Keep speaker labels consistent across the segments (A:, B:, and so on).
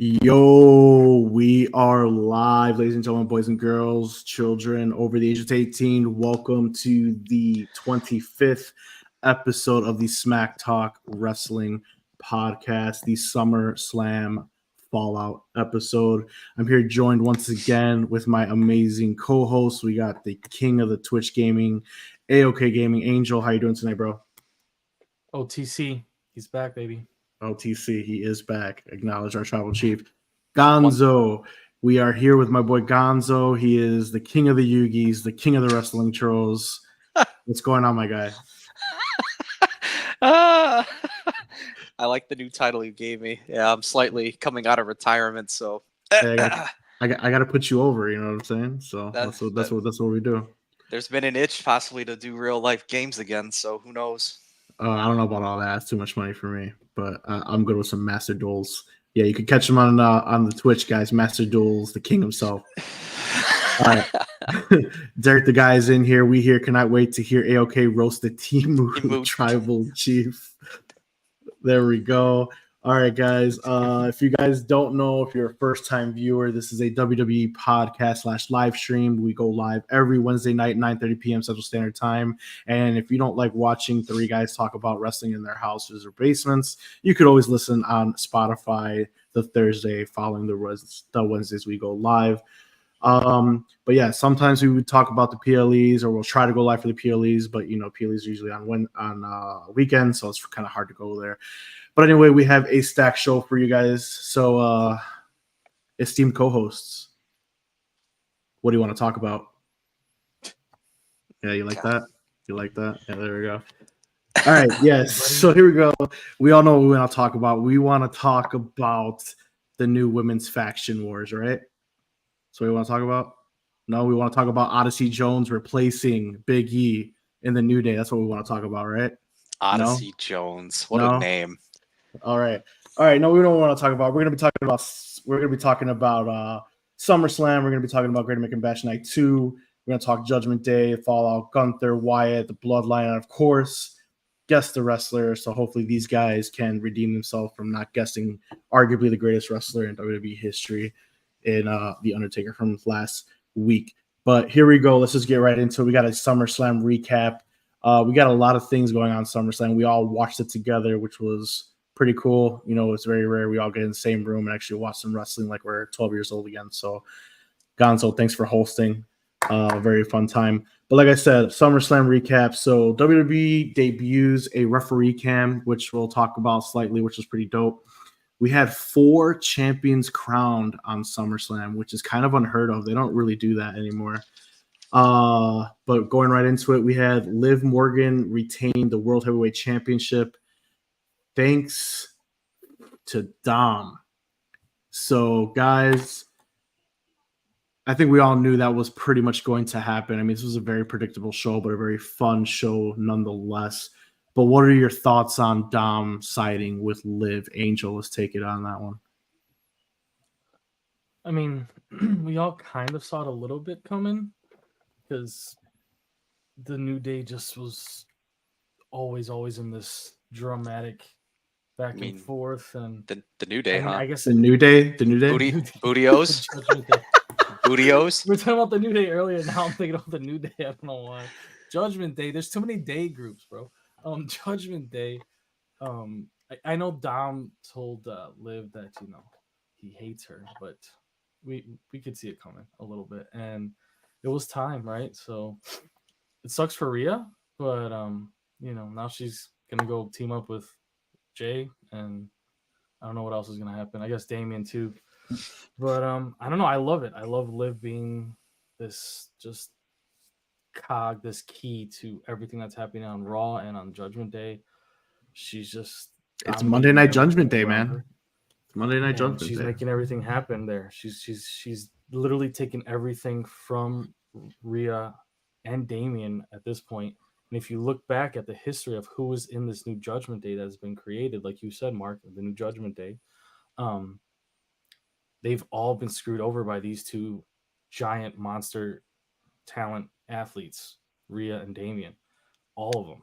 A: Yo, we are live, ladies and gentlemen, boys and girls, children over the age of 18. Welcome to the 25th episode of the Smacktalk Wrestling Podcast, the Summerslam Fallout episode. I'm here joined once again with my amazing co-hosts. We got the king of the Twitch gaming, AOK Gaming, Angel. How you doing tonight, bro?
B: OTC, he's back, baby.
A: OTC, he is back. Acknowledge our tribal chief. Gonzo. We are here with my boy Gonzo. He is the king of the Yugis, the king of the wrestling trolls. What's going on, my guy?
C: I like the new title you gave me. Yeah, I'm slightly coming out of retirement, so
A: Hey, I got to put you over. You know what I'm saying? So that's what we do.
C: There's been an itch possibly to do real life games again. So who knows?
A: I don't know about all that. That's too much money for me. But I'm good with some Master Duels. Yeah, you can catch him on the Twitch, guys. Master Duels, the king himself. All right. Derek, the guy is in here. We here cannot wait to hear AOK roast the Timu tribal chief. There we go. All right, guys. If you guys don't know, if you're a first-time viewer, this is a WWE podcast / live stream. We go live every Wednesday night, 9:30 p.m. Central Standard Time. And if you don't like watching three guys talk about wrestling in their houses or basements, you could always listen on Spotify the Thursday following the Wednesdays we go live. But yeah, sometimes we would talk about the PLEs, or we'll try to go live for the PLEs, but you know, PLEs are usually on weekends, so it's kind of hard to go there. But anyway, we have a stacked show for you guys. So, esteemed co-hosts, what do you want to talk about? Yeah, you like that? You like that? Yeah, there we go. All right, yes. So here we go. We all know what we want to talk about. We want to talk about the new women's faction wars, right? So we want to talk about? No, we want to talk about Odyssey Jones replacing Big E in the New Day. That's what we want to talk about, right?
C: Odyssey Jones. What a name.
A: All right. No, we don't want to talk about. We're going to be talking about SummerSlam. We're going to be talking about Great American Bash Night 2. We're going to talk Judgment Day, Fallout, Gunther, Wyatt, the Bloodline, and of course, guess the wrestler. So hopefully these guys can redeem themselves from not guessing arguably the greatest wrestler in WWE history in The Undertaker from last week. But here we go. Let's just get right into it. We got a SummerSlam recap. We got a lot of things going on SummerSlam. We all watched it together, which was pretty cool. You know, it's very rare we all get in the same room and actually watch some wrestling like we're 12 years old again. So, Gonzo, thanks for hosting. Very fun time. But like I said, SummerSlam recap. So WWE debuts a referee cam, which we'll talk about slightly, which is pretty dope. We had 4 champions crowned on SummerSlam, which is kind of unheard of. They don't really do that anymore. But going right into it, we had Liv Morgan retain the World Heavyweight Championship thanks to Dom. So, guys, I think we all knew that was pretty much going to happen. I mean, this was a very predictable show, but a very fun show nonetheless. But what are your thoughts on Dom siding with Liv? Angel, let's take it on that one.
B: I mean, we all kind of saw it a little bit coming because the New Day just was always in this dramatic back and forth, and
C: the New Day,
B: I guess
A: the New Day,
C: Bootios, Bootios.
B: We're talking about the New Day earlier. Now I'm thinking about the New Day. I don't know why. Judgment Day. There's too many day groups, bro. Judgment Day. I know Dom told Liv that he hates her, but we could see it coming a little bit, and it was time, right? So it sucks for Rhea, but now she's gonna go team up with Jay, and I don't know what else is gonna happen. I guess Damian too, but I don't know. I love it. I love Liv being this just cog, this key to everything that's happening on Raw and on Judgment Day. She's just
A: it's Monday Night Judgment Day, man. It's Monday Night Judgment Day.
B: She's making everything happen there. She's literally taking everything from Rhea and Damian at this point. And if you look back at the history of who is in this new Judgment Day that has been created, like you said, Mark, the new Judgment Day, they've all been screwed over by these two giant monster talent athletes, Rhea and Damian, all of them.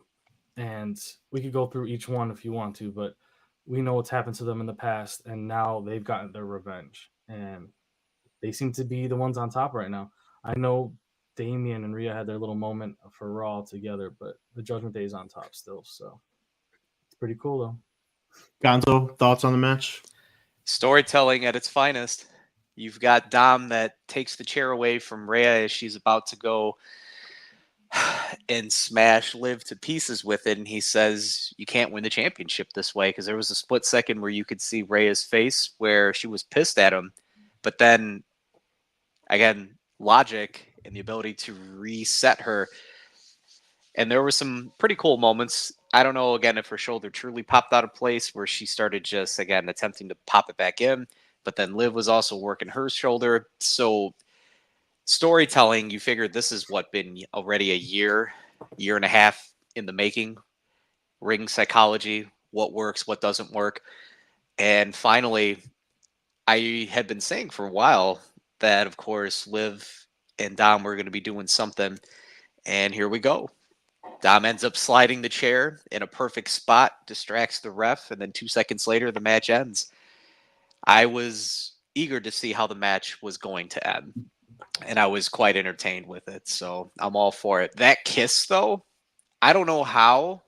B: And we could go through each one if you want to, but we know what's happened to them in the past, and now they've gotten their revenge, and they seem to be the ones on top right now. I know Damian and Rhea had their little moment for Raw together, but the Judgment Day is on top still, so it's pretty cool though.
A: Gonzo, thoughts on the match?
C: Storytelling at its finest. You've got Dom that takes the chair away from Rhea as she's about to go and smash Liv to pieces with it, and he says you can't win the championship this way, because there was a split second where you could see Rhea's face where she was pissed at him, but then again, logic and the ability to reset her. And there were some pretty cool moments. I don't know, again, if her shoulder truly popped out of place, where she started just, again, attempting to pop it back in. But then Liv was also working her shoulder. So storytelling, you figured this is what been already a year and a half in the making. Ring psychology, what works, what doesn't work. And finally, I had been saying for a while that, of course, Liv and Dom were going to be doing something. And here we go. Dom ends up sliding the chair in a perfect spot, distracts the ref, and then 2 seconds later, the match ends. I was eager to see how the match was going to end, and I was quite entertained with it, so I'm all for it. That kiss, though, I don't know how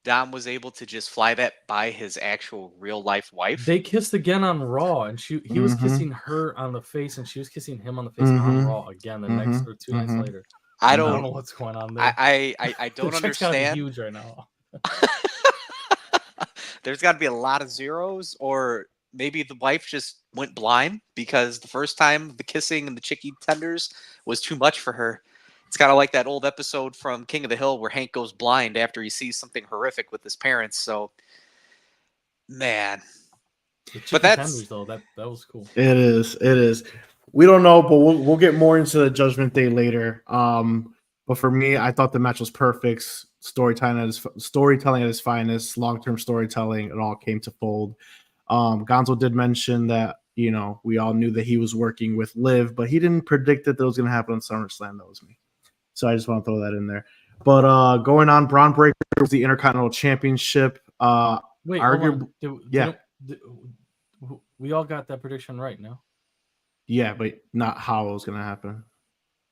C: Dom was able to just fly that by his actual real-life wife.
B: They kissed again on Raw, and he was kissing her on the face, and she was kissing him on the face on Raw again the next or 2 nights later. I don't know what's going on there.
C: I don't understand.
B: Huge right now.
C: There's got to be a lot of zeros, or maybe the wife just went blind because the first time the kissing and the chicky tenders was too much for her. It's kind of like that old episode from King of the Hill where Hank goes blind after he sees something horrific with his parents. So, man.
B: But that's tenders, though. That was cool.
A: It is. We don't know, but we'll get more into the Judgment Day later. But for me, I thought the match was perfect. Storytelling at its finest, long-term storytelling. It all came to fold. Gonzo did mention that, we all knew that he was working with Liv, but he didn't predict that was going to happen on SummerSlam. That was me. So I just want to throw that in there. But going on, Braun Breaker was the Intercontinental Championship.
B: Wait, we all got that prediction right, no?
A: Yeah, but not how it was going to happen.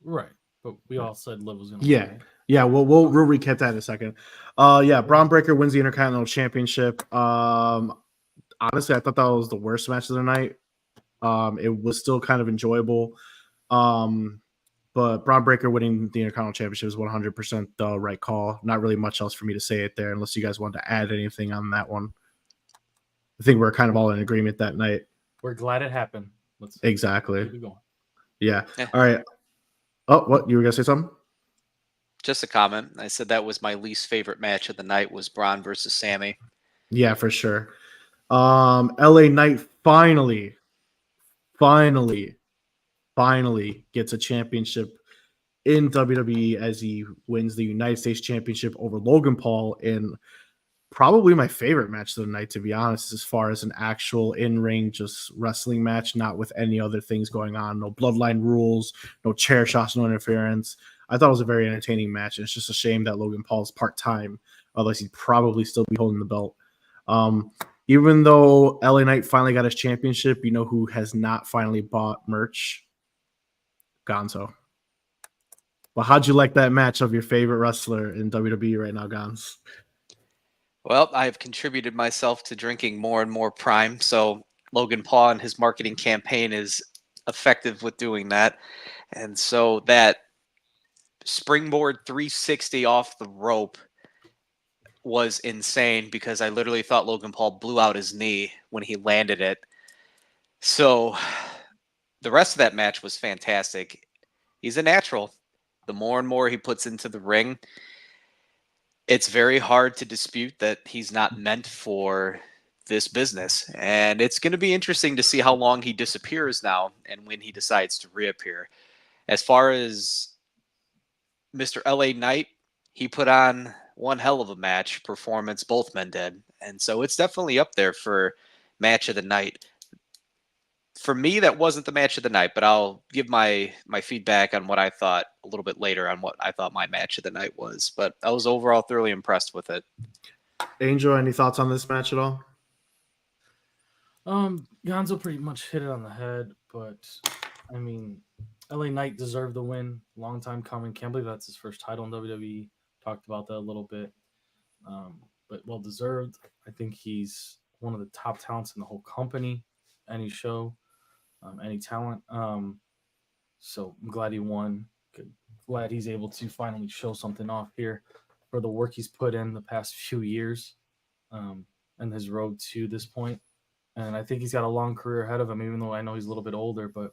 B: Right, but we all said Liv was going to
A: win. Right? Yeah, we'll recap that in a second. Braun Breaker wins the Intercontinental Championship. Honestly, I thought that was the worst match of the night. It was still kind of enjoyable. But Braun Breaker winning the Intercontinental Championship is 100% the right call. Not really much else for me to say it there, unless you guys want to add anything on that one. I think we're kind of all in agreement that night.
B: We're glad it happened.
A: Exactly.
B: Keep it going.
A: Yeah. All right. Oh, what? You were going to say something?
C: Just a comment. I said that was my least favorite match of the night was Braun versus Sammy.
A: Yeah, for sure. LA Knight finally gets a championship in WWE as he wins the United States Championship over Logan Paul in probably my favorite match of the night, to be honest, as far as an actual in-ring just wrestling match, not with any other things going on. No bloodline rules, no chair shots, no interference. I thought it was a very entertaining match, and it's just a shame that Logan Paul's part-time, otherwise he'd probably still be holding the belt. Even though LA Knight finally got his championship, you know who has not finally bought merch? Gonzo. Well, how'd you like that match of your favorite wrestler in WWE right now, Gonz?
C: Well, I have contributed myself to drinking more and more Prime, so Logan Paul and his marketing campaign is effective with doing that. And so that springboard 360 off the rope was insane because I literally thought Logan Paul blew out his knee when he landed it. So the rest of that match was fantastic. He's a natural. The more and more he puts into the ring, it's very hard to dispute that he's not meant for this business. And it's going to be interesting to see how long he disappears now and when he decides to reappear. As far as Mr. LA Knight, he put on one hell of a match performance, both men did. And so it's definitely up there for match of the night. For me, that wasn't the match of the night, but I'll give my feedback on what I thought a little bit later on what I thought my match of the night was. But I was overall thoroughly impressed with it.
A: Angel, any thoughts on this match at all?
B: Gonzo pretty much hit it on the head, but I mean, LA Knight deserved the win. Long time coming. Can't believe that's his first title in WWE. Talked about that a little bit, but well deserved. I think he's one of the top talents in the whole company. Any show, any talent. So I'm glad he won. Glad he's able to finally show something off here for the work he's put in the past few years, and his road to this point. And I think he's got a long career ahead of him, even though I know he's a little bit older, but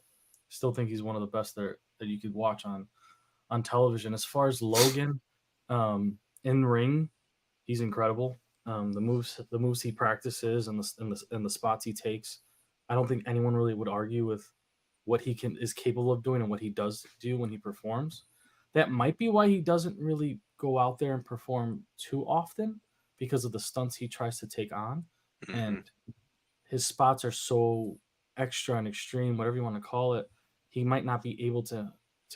B: still think he's one of the best that you could watch on television. As far as Logan, in ring, he's incredible. The moves he practices and the spots he takes, I don't think anyone really would argue with what he is capable of doing and what he does do when he performs. That might be why he doesn't really go out there and perform too often because of the stunts he tries to take on, and his spots are so extra and extreme, whatever you want to call it. He might not be able to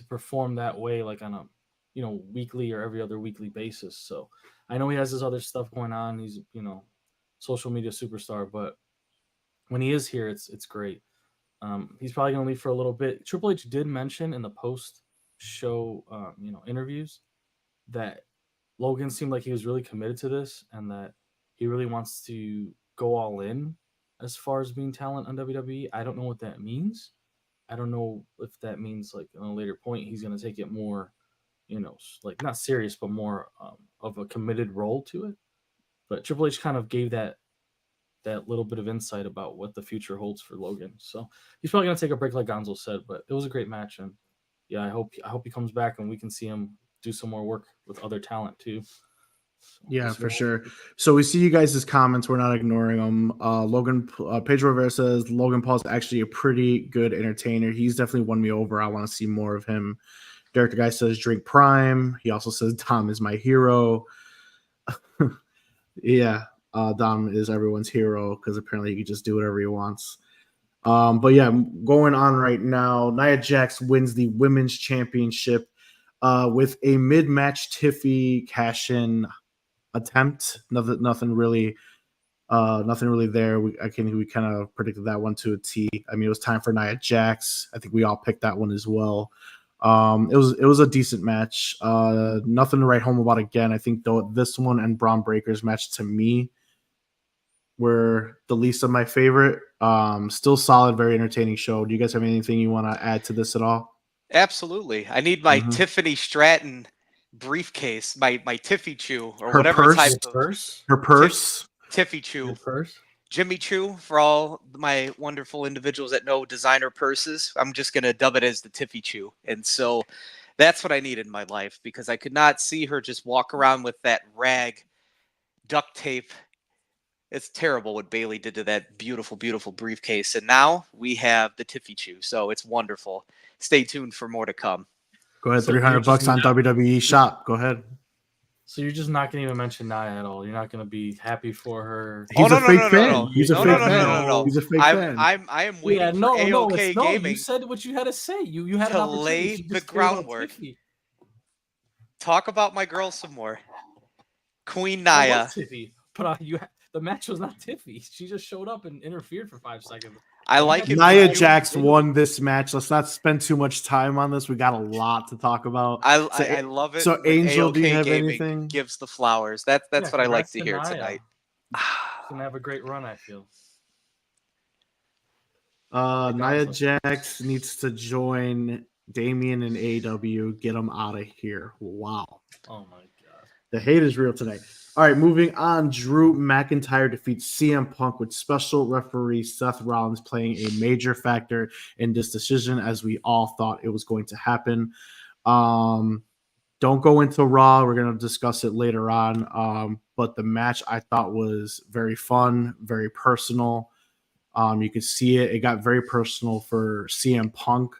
B: perform that way like on a weekly or every other weekly basis. So I know he has his other stuff going on. He's social media superstar, but when he is here, it's great. He's probably going to leave for a little bit. Triple H did mention in the post show, interviews that Logan seemed like he was really committed to this and that he really wants to go all in as far as being talent on WWE. I don't know what that means. I don't know if that means like on a later point he's going to take it more, like not serious, but more of a committed role to it. But Triple H kind of gave that little bit of insight about what the future holds for Logan. So he's probably going to take a break, like Gonzo said. But it was a great match, and yeah, I hope he comes back and we can see him do some more work with other talent too. So
A: Yeah, for sure. So we see you guys' comments. We're not ignoring them. Pedro Rivera says Logan Paul's actually a pretty good entertainer. He's definitely won me over. I want to see more of him. Derek the Guy says drink Prime. He also says Dom is my hero. Yeah, Dom is everyone's hero because apparently he can just do whatever he wants. But yeah, going on right now, Nia Jax wins the women's championship with a mid-match Tiffy cash-in attempt. Nothing really there. I think we kind of predicted that one to a T. I mean, it was time for Nia Jax. I think we all picked that one as well. It was a decent match. Nothing to write home about again. I think though this one and Braun Breaker's match to me were the least of my favorite. Still solid, very entertaining show. Do you guys have anything you want to add to this at all?
C: Absolutely. I need my Tiffany Stratton briefcase, my Tiffy Chew or
A: Her
C: whatever
A: purse?
C: type of
A: Her purse.
C: Tiffy Chew.
B: Your purse?
C: Jimmy Choo for all my wonderful individuals that know designer purses. I'm just going to dub it as the Tiffy Chew. And so that's what I need in my life because I could not see her just walk around with that rag duct tape. It's terrible what Bailey did to that beautiful, beautiful briefcase. And now we have the Tiffy Chew. So it's wonderful. Stay tuned for more to come.
A: Go ahead,
B: So
A: $300 on WWE shop. Go ahead.
B: So you're just not going to even mention Nia at all. You're not going to be happy for her.
A: He's a fake fan. He's a fake fan.
C: No.
A: He's a fake fan.
C: I am waiting for AOK Gaming.
B: You said what you had to say. You had
C: to
B: an
C: lay the groundwork. Talk about my girl some more. Queen Nia.
B: Tiffy, but the match was not Tiffy. She just showed up and interfered for 5 seconds.
C: I like it.
A: Nia Jax won this match. Let's not spend too much time on this. We got a lot to talk about.
C: I love it.
A: So, Angel,
C: AOK
A: do you have
C: Gaming
A: anything?
C: Gives the flowers. That's what I like to hear tonight.
B: She's gonna have a great run, I feel.
A: Nia Jax needs to join Damian and AEW. Get them out of here. Wow.
B: Oh my god.
A: The hate is real tonight. All right, moving on. Drew McIntyre defeats CM Punk with special referee Seth Rollins playing a major factor in this decision, as we all thought it was going to happen. Don't go into Raw. We're going to discuss it later on. But the match I thought was very fun, very personal. You could see it. It got very personal for CM Punk.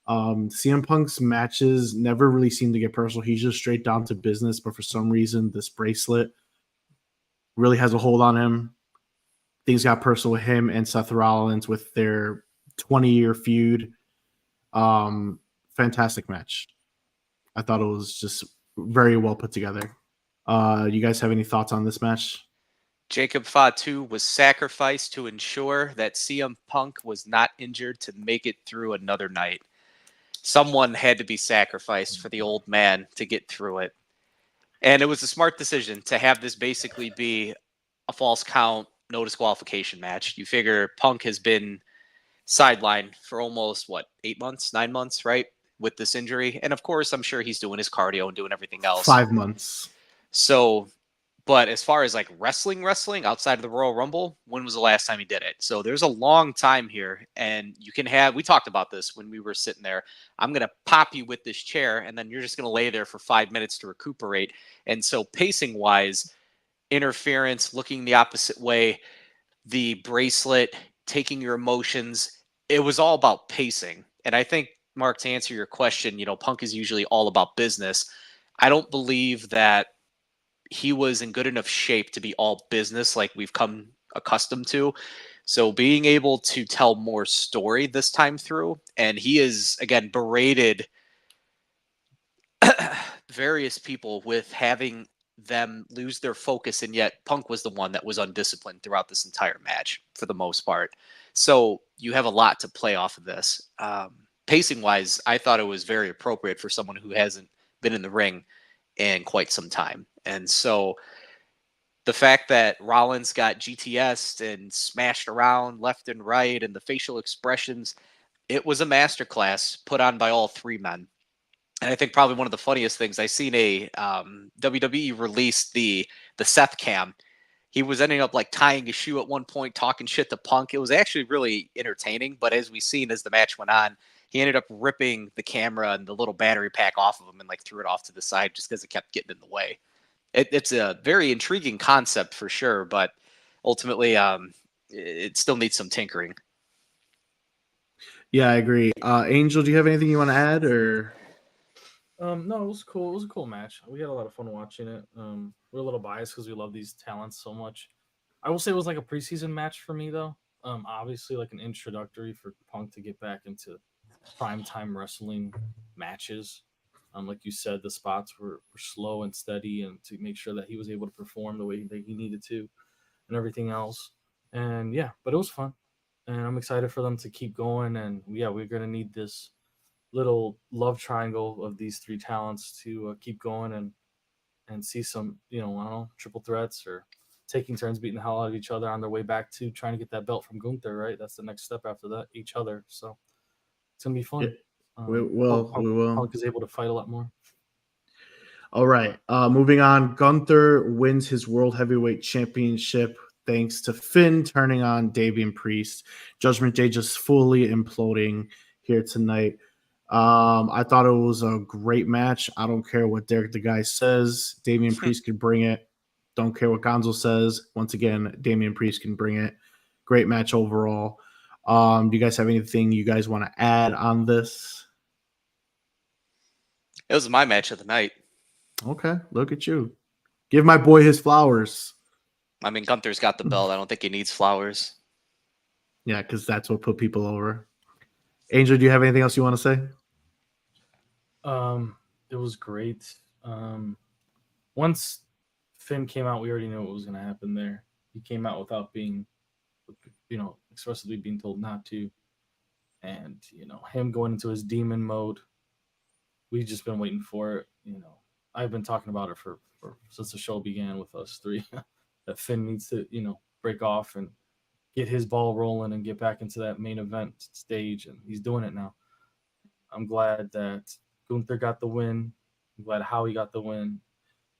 A: CM Punk's matches never really seem to get personal. He's just straight down to business. But for some reason, this bracelet really has a hold on him. Things got personal with him and Seth Rollins with their 20-year feud. Fantastic match. I thought it was just very well put together. You guys have any thoughts on this match?
C: Jacob Fatu was sacrificed to ensure that CM Punk was not injured to make it through another night. Someone had to be sacrificed for the old man to get through it. And it was a smart decision to have this basically be a false count, no disqualification match. You figure Punk has been sidelined for almost, 8 months, 9 months, right? With this injury. And of course, I'm sure he's doing his cardio and doing everything else.
A: 5 months.
C: So, but as far as like wrestling outside of the Royal Rumble, when was the last time he did it? So there's a long time here, and we talked about this when we were sitting there. I'm going to pop you with this chair, and then you're just going to lay there for 5 minutes to recuperate. And so pacing wise, interference, looking the opposite way, the bracelet, taking your emotions, it was all about pacing. And I think, Mark, to answer your question, Punk is usually all about business. I don't believe that he was in good enough shape to be all business like we've come accustomed to. So being able to tell more story this time through, and he is, again, berated various people with having them lose their focus, and yet Punk was the one that was undisciplined throughout this entire match for the most part. So you have a lot to play off of this. Pacing wise, I thought it was very appropriate for someone who hasn't been in the ring in quite some time. And so the fact that Rollins got GTS'd and smashed around left and right, and the facial expressions, it was a masterclass put on by all three men. And I think probably one of the funniest things, I seen a WWE released the Seth cam. He was ending up like tying his shoe at one point, talking shit to Punk. It was actually really entertaining. But as we seen as the match went on, he ended up ripping the camera and the little battery pack off of him and like threw it off to the side just because it kept getting in the way. It's a very intriguing concept for sure, but ultimately it still needs some tinkering.
A: Yeah, I agree. Angel, do you have anything you want to add, or?
B: No, it was cool. It was a cool match. We had a lot of fun watching it. We're a little biased because we love these talents so much. I will say it was like a preseason match for me, though. Obviously, like an introductory for Punk to get back into primetime wrestling matches. Like you said, the spots were slow and steady, and to make sure that he was able to perform the way that he needed to, and everything else. And yeah, but it was fun, and I'm excited for them to keep going. And yeah, we're gonna need this little love triangle of these three talents to keep going and see some, I don't know, triple threats or taking turns beating the hell out of each other on their way back to trying to get that belt from Gunther, right? That's the next step after that, each other. So it's gonna be fun.
A: Yeah, we will.
B: Punk is able to fight a lot more.
A: All right. Moving on. Gunther wins his World Heavyweight Championship thanks to Finn turning on Damian Priest. Judgment Day just fully imploding here tonight. I thought it was a great match. I don't care what Derek the Guy says. Damian Priest can bring it. Don't care what Gonzo says. Once again, Damian Priest can bring it. Great match overall. Do you guys have anything you guys want to add on this?
C: It was my match of the night.
A: Okay, look at you. Give my boy his flowers.
C: I mean, Gunther's got the belt. I don't think he needs flowers.
A: Yeah, because that's what put people over. Angel, do you have anything else you want to say?
B: It was great. Once Finn came out, we already knew what was going to happen there. He came out without being, expressly being told not to. And, him going into his demon mode, we've just been waiting for it. I've been talking about it for since the show began with us three, that Finn needs to, break off and get his ball rolling and get back into that main event stage. And he's doing it now. I'm glad that Gunther got the win. I'm glad Howie got the win.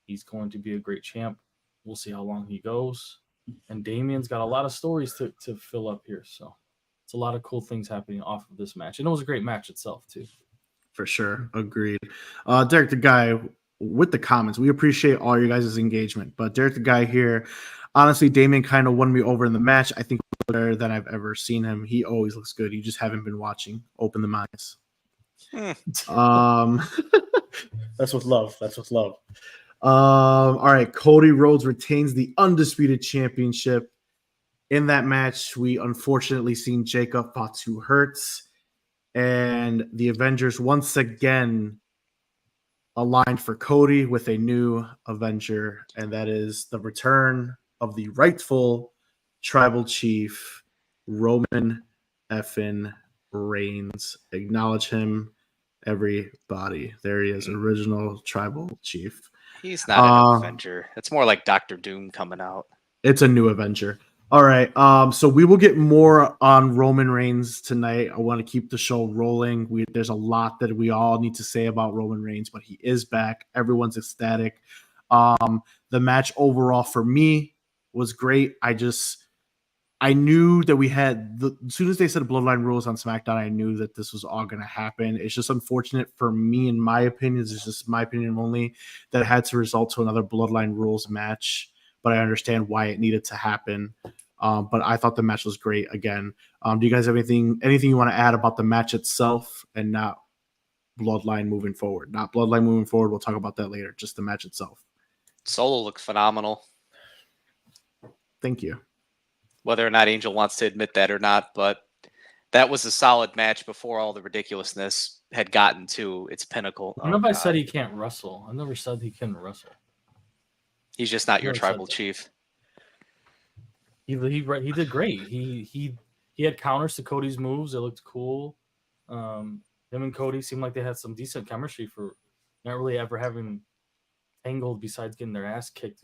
B: He's going to be a great champ. We'll see how long he goes. And Damian's got a lot of stories to fill up here. So it's a lot of cool things happening off of this match. And it was a great match itself, too.
A: For sure. Agreed. Derek the Guy, with the comments, we appreciate all your guys' engagement. But Derek the Guy here, honestly, Damian kind of won me over in the match. I think better than I've ever seen him. He always looks good. You just haven't been watching. Open the eyes. That's with love. That's with love. All right. Cody Rhodes retains the undisputed championship. In that match, we unfortunately seen Jacob Fatu hurts. And the Avengers once again aligned for Cody with a new Avenger, and that is the return of the rightful tribal chief, Roman effin Reigns. Acknowledge him, everybody. There he is, original tribal chief.
C: He's not an Avenger. It's more like Doctor Doom coming out.
A: It's a new Avenger. All right. So we will get more on Roman Reigns tonight. I want to keep the show rolling. There's a lot that we all need to say about Roman Reigns, but he is back. Everyone's ecstatic. The match overall for me was great. I knew that we had as soon as they said Bloodline rules on SmackDown, I knew that this was all going to happen. It's just unfortunate for me, in my opinion, it's just my opinion only, that it had to result to another Bloodline rules match. But I understand why it needed to happen. But I thought the match was great again. Do you guys have anything you want to add about the match itself and not Bloodline moving forward? Not Bloodline moving forward. We'll talk about that later. Just the match itself.
C: Solo looked phenomenal.
A: Thank you.
C: Whether or not Angel wants to admit that or not, but that was a solid match before all the ridiculousness had gotten to its pinnacle.
B: I don't know if I said he can't wrestle. I never said he couldn't wrestle.
C: He's just not your tribal chief.
B: He did great. He had counters to Cody's moves. It looked cool. Him and Cody seemed like they had some decent chemistry for not really ever having angled besides getting their ass kicked,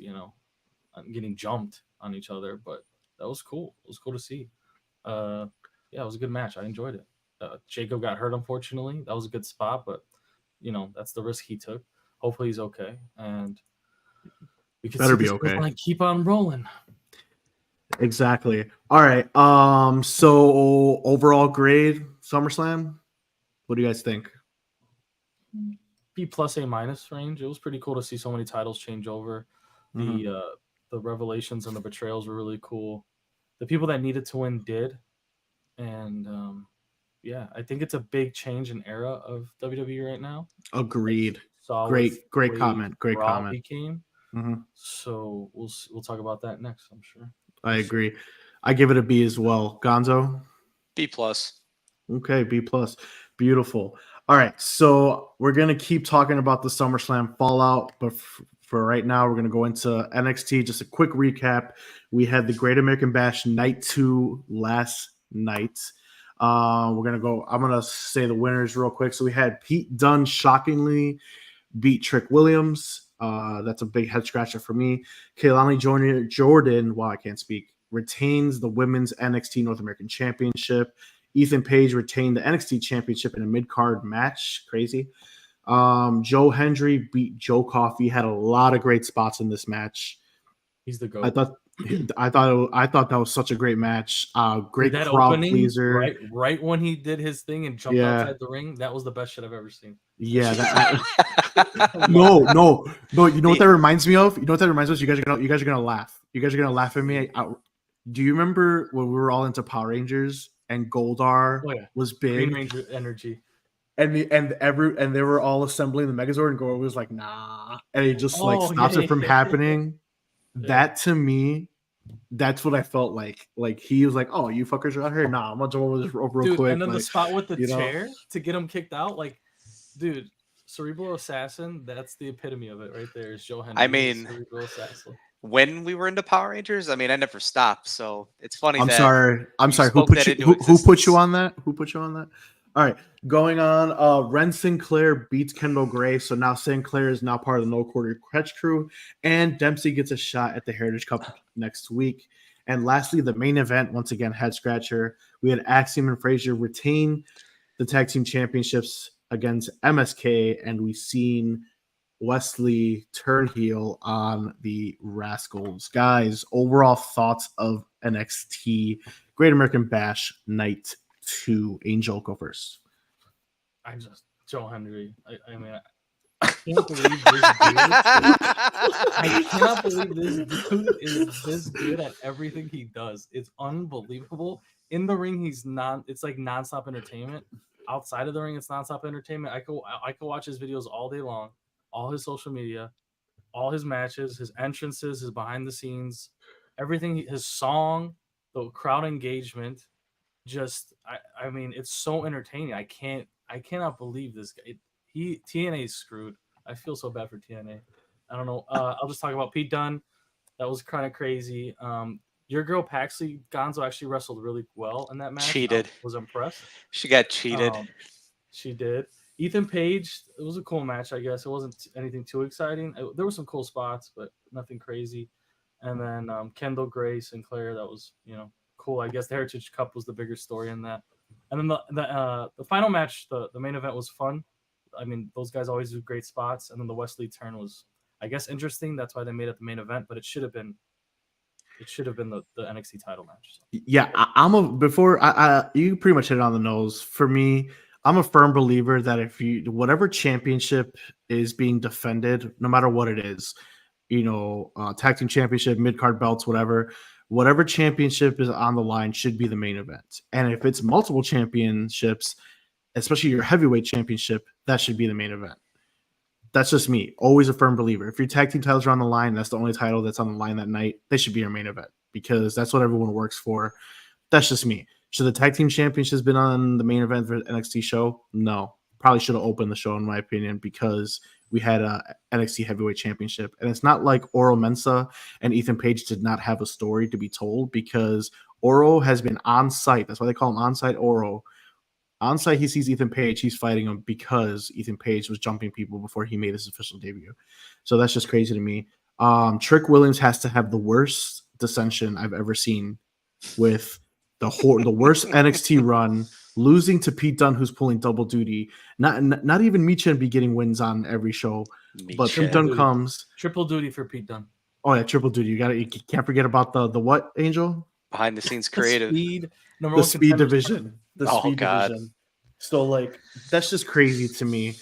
B: getting jumped on each other. But that was cool. It was cool to see. Yeah, it was a good match. I enjoyed it. Jacob got hurt, unfortunately. That was a good spot, but that's the risk he took. Hopefully he's okay, and we can
A: better be okay.
B: Keep on rolling.
A: Exactly. All right. So overall grade SummerSlam. What do you guys think?
B: B plus A- range. It was pretty cool to see so many titles change over. The revelations and the betrayals were really cool. The people that needed to win did, and yeah, I think it's a big change in era of WWE right now.
A: Agreed. Great comment. Great comment.
B: Became. So we'll talk about that next, I'm sure.
A: I agree. I give it a B as well. Gonzo?
C: B plus.
A: Okay, B plus. Beautiful. All right, so we're going to keep talking about the SummerSlam fallout, but for right now, we're going to go into NXT. Just a quick recap. We had the Great American Bash Night 2 last night. I'm going to say the winners real quick. So we had Pete Dunne shockingly beat Trick Williams. That's a big head scratcher for me. Kehlani Jordan, wow, I can't speak, retains the women's NXT North American Championship. Ethan Page retained the NXT Championship in a mid-card match. Crazy. Joe Hendry beat Joe Coffey. Had a lot of great spots in this match.
B: He's the GOAT.
A: I thought that was such a great match. Great
B: that
A: crowd
B: opening,
A: pleaser.
B: Right when he did his thing and jumped outside the ring, that was the best shit I've ever seen.
A: Yeah. No. You know what that reminds me of? You know what that reminds us? You guys are gonna laugh. You guys are gonna laugh at me. Do you remember when we were all into Power Rangers and Goldar was big?
B: Green Ranger energy.
A: And they were all assembling the Megazord, and Goldar was like, nah, and he just stops it from happening. That to me, that's what I felt like. Like he was like, "Oh, you fuckers are out here. Nah, I'm gonna jump over this rope real quick."
B: And then the spot with the chair to get him kicked out, like, dude, Cerebral Assassin. That's the epitome of it, right there. Is Joe Hendry?
C: I mean,
B: Cerebral Assassin.
C: When we were into Power Rangers, I mean, I never stopped. So it's funny.
A: I'm sorry. Who put you on that? Who put you on that? All right, going on. Ren Sinclair beats Kendall Gray, so now Sinclair is now part of the No Quarter Catch crew, and Dempsey gets a shot at the Heritage Cup next week. And lastly, the main event, once again, head scratcher. We had Axiom and Frazier retain the tag team championships against MSK, and we've seen Wesley turn heel on the Rascals. Guys, overall thoughts of NXT Great American Bash Night 2. Angel, go first.
B: Joe Hendry. I mean, I can't believe this dude. I cannot believe this dude is this good at everything he does. It's unbelievable. In the ring, it's like nonstop entertainment. Outside of the ring, it's nonstop entertainment. I could watch his videos all day long, all his social media, all his matches, his entrances, his behind the scenes, everything, his song, the crowd engagement. Just, I mean, it's so entertaining. I cannot believe this guy. TNA is screwed. I feel so bad for TNA. I don't know. I'll just talk about Pete Dunne. That was kind of crazy. Your girl Paxley Gonzo actually wrestled really well in that match.
C: Cheated.
B: I was impressed.
C: She got cheated.
B: She did. Ethan Page, it was a cool match, I guess. It wasn't anything too exciting. There were some cool spots, but nothing crazy. And then Kendall Gray Sinclair, that was cool. I guess the Heritage Cup was the bigger story in that. And then the final match, the main event was fun. I mean, those guys always do great spots. And then the Wesley turn was, I guess, interesting. That's why they made it the main event, but it should have been the NXT title match. So.
A: Yeah, you pretty much hit it on the nose. For me, I'm a firm believer that if whatever championship is being defended, no matter what it is, tag team championship, mid card belts, whatever championship is on the line should be the main event. And if it's multiple championships, especially your heavyweight championship, that should be the main event. That's just me. Always a firm believer. If your tag team titles are on the line, that's the only title that's on the line that night. They should be your main event because that's what everyone works for. That's just me. Should the tag team championships been on the main event for the NXT show? No. Probably should have opened the show in my opinion because we had a NXT heavyweight championship. And it's not like Oro Mensah and Ethan Page did not have a story to be told because Oro has been on site. That's why they call him on-site Oro. On site, he sees Ethan Page. He's fighting him because Ethan Page was jumping people before he made his official debut. So that's just crazy to me. Trick Williams has to have the worst dissension I've ever seen with the worst NXT run, losing to Pete Dunne, who's pulling double duty. Not even Michin be getting wins on every show, but Pete Dunne comes.
B: Triple duty for Pete Dunne.
A: Oh yeah, triple duty. You can't forget about the what, Angel?
C: Behind the scenes creative.
A: The speed division. Division. So that's just crazy to me.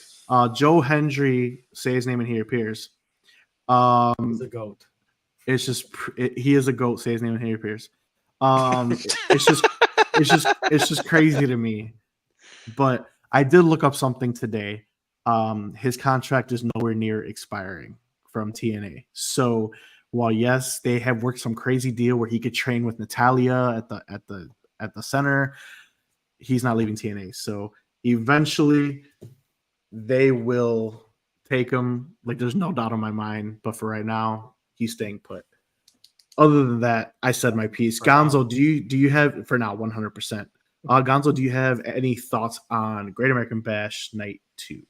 A: Joe Hendry, say his name and he appears.
B: He's a goat.
A: It's just he is a goat. Say his name and he appears. It's just crazy to me. But I did look up something today. His contract is nowhere near expiring from TNA. So while yes, they have worked some crazy deal where he could train with Natalia at the center, he's not leaving TNA. So eventually they will take him. There's no doubt in my mind. But for right now, he's staying put. Other than that, I said my piece. Gonzo, do you have, for now, 100%. Gonzo, do you have any thoughts on Great American Bash Night 2?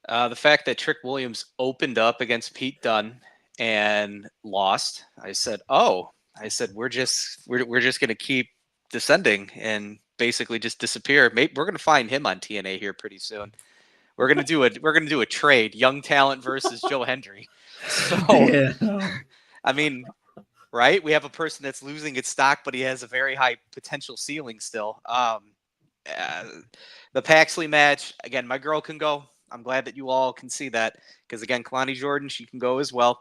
C: The fact that Trick Williams opened up against Pete Dunne and lost. I said we're just going to keep descending and basically just disappear. Maybe we're going to find him on TNA here pretty soon. We're going to do a trade, young talent versus Joe Hendry. So yeah. I mean, right? We have a person that's losing its stock, but he has a very high potential ceiling still. The Paxley match, again, my girl can go. I'm glad that you all can see that because, again, Kalani Jordan, she can go as well.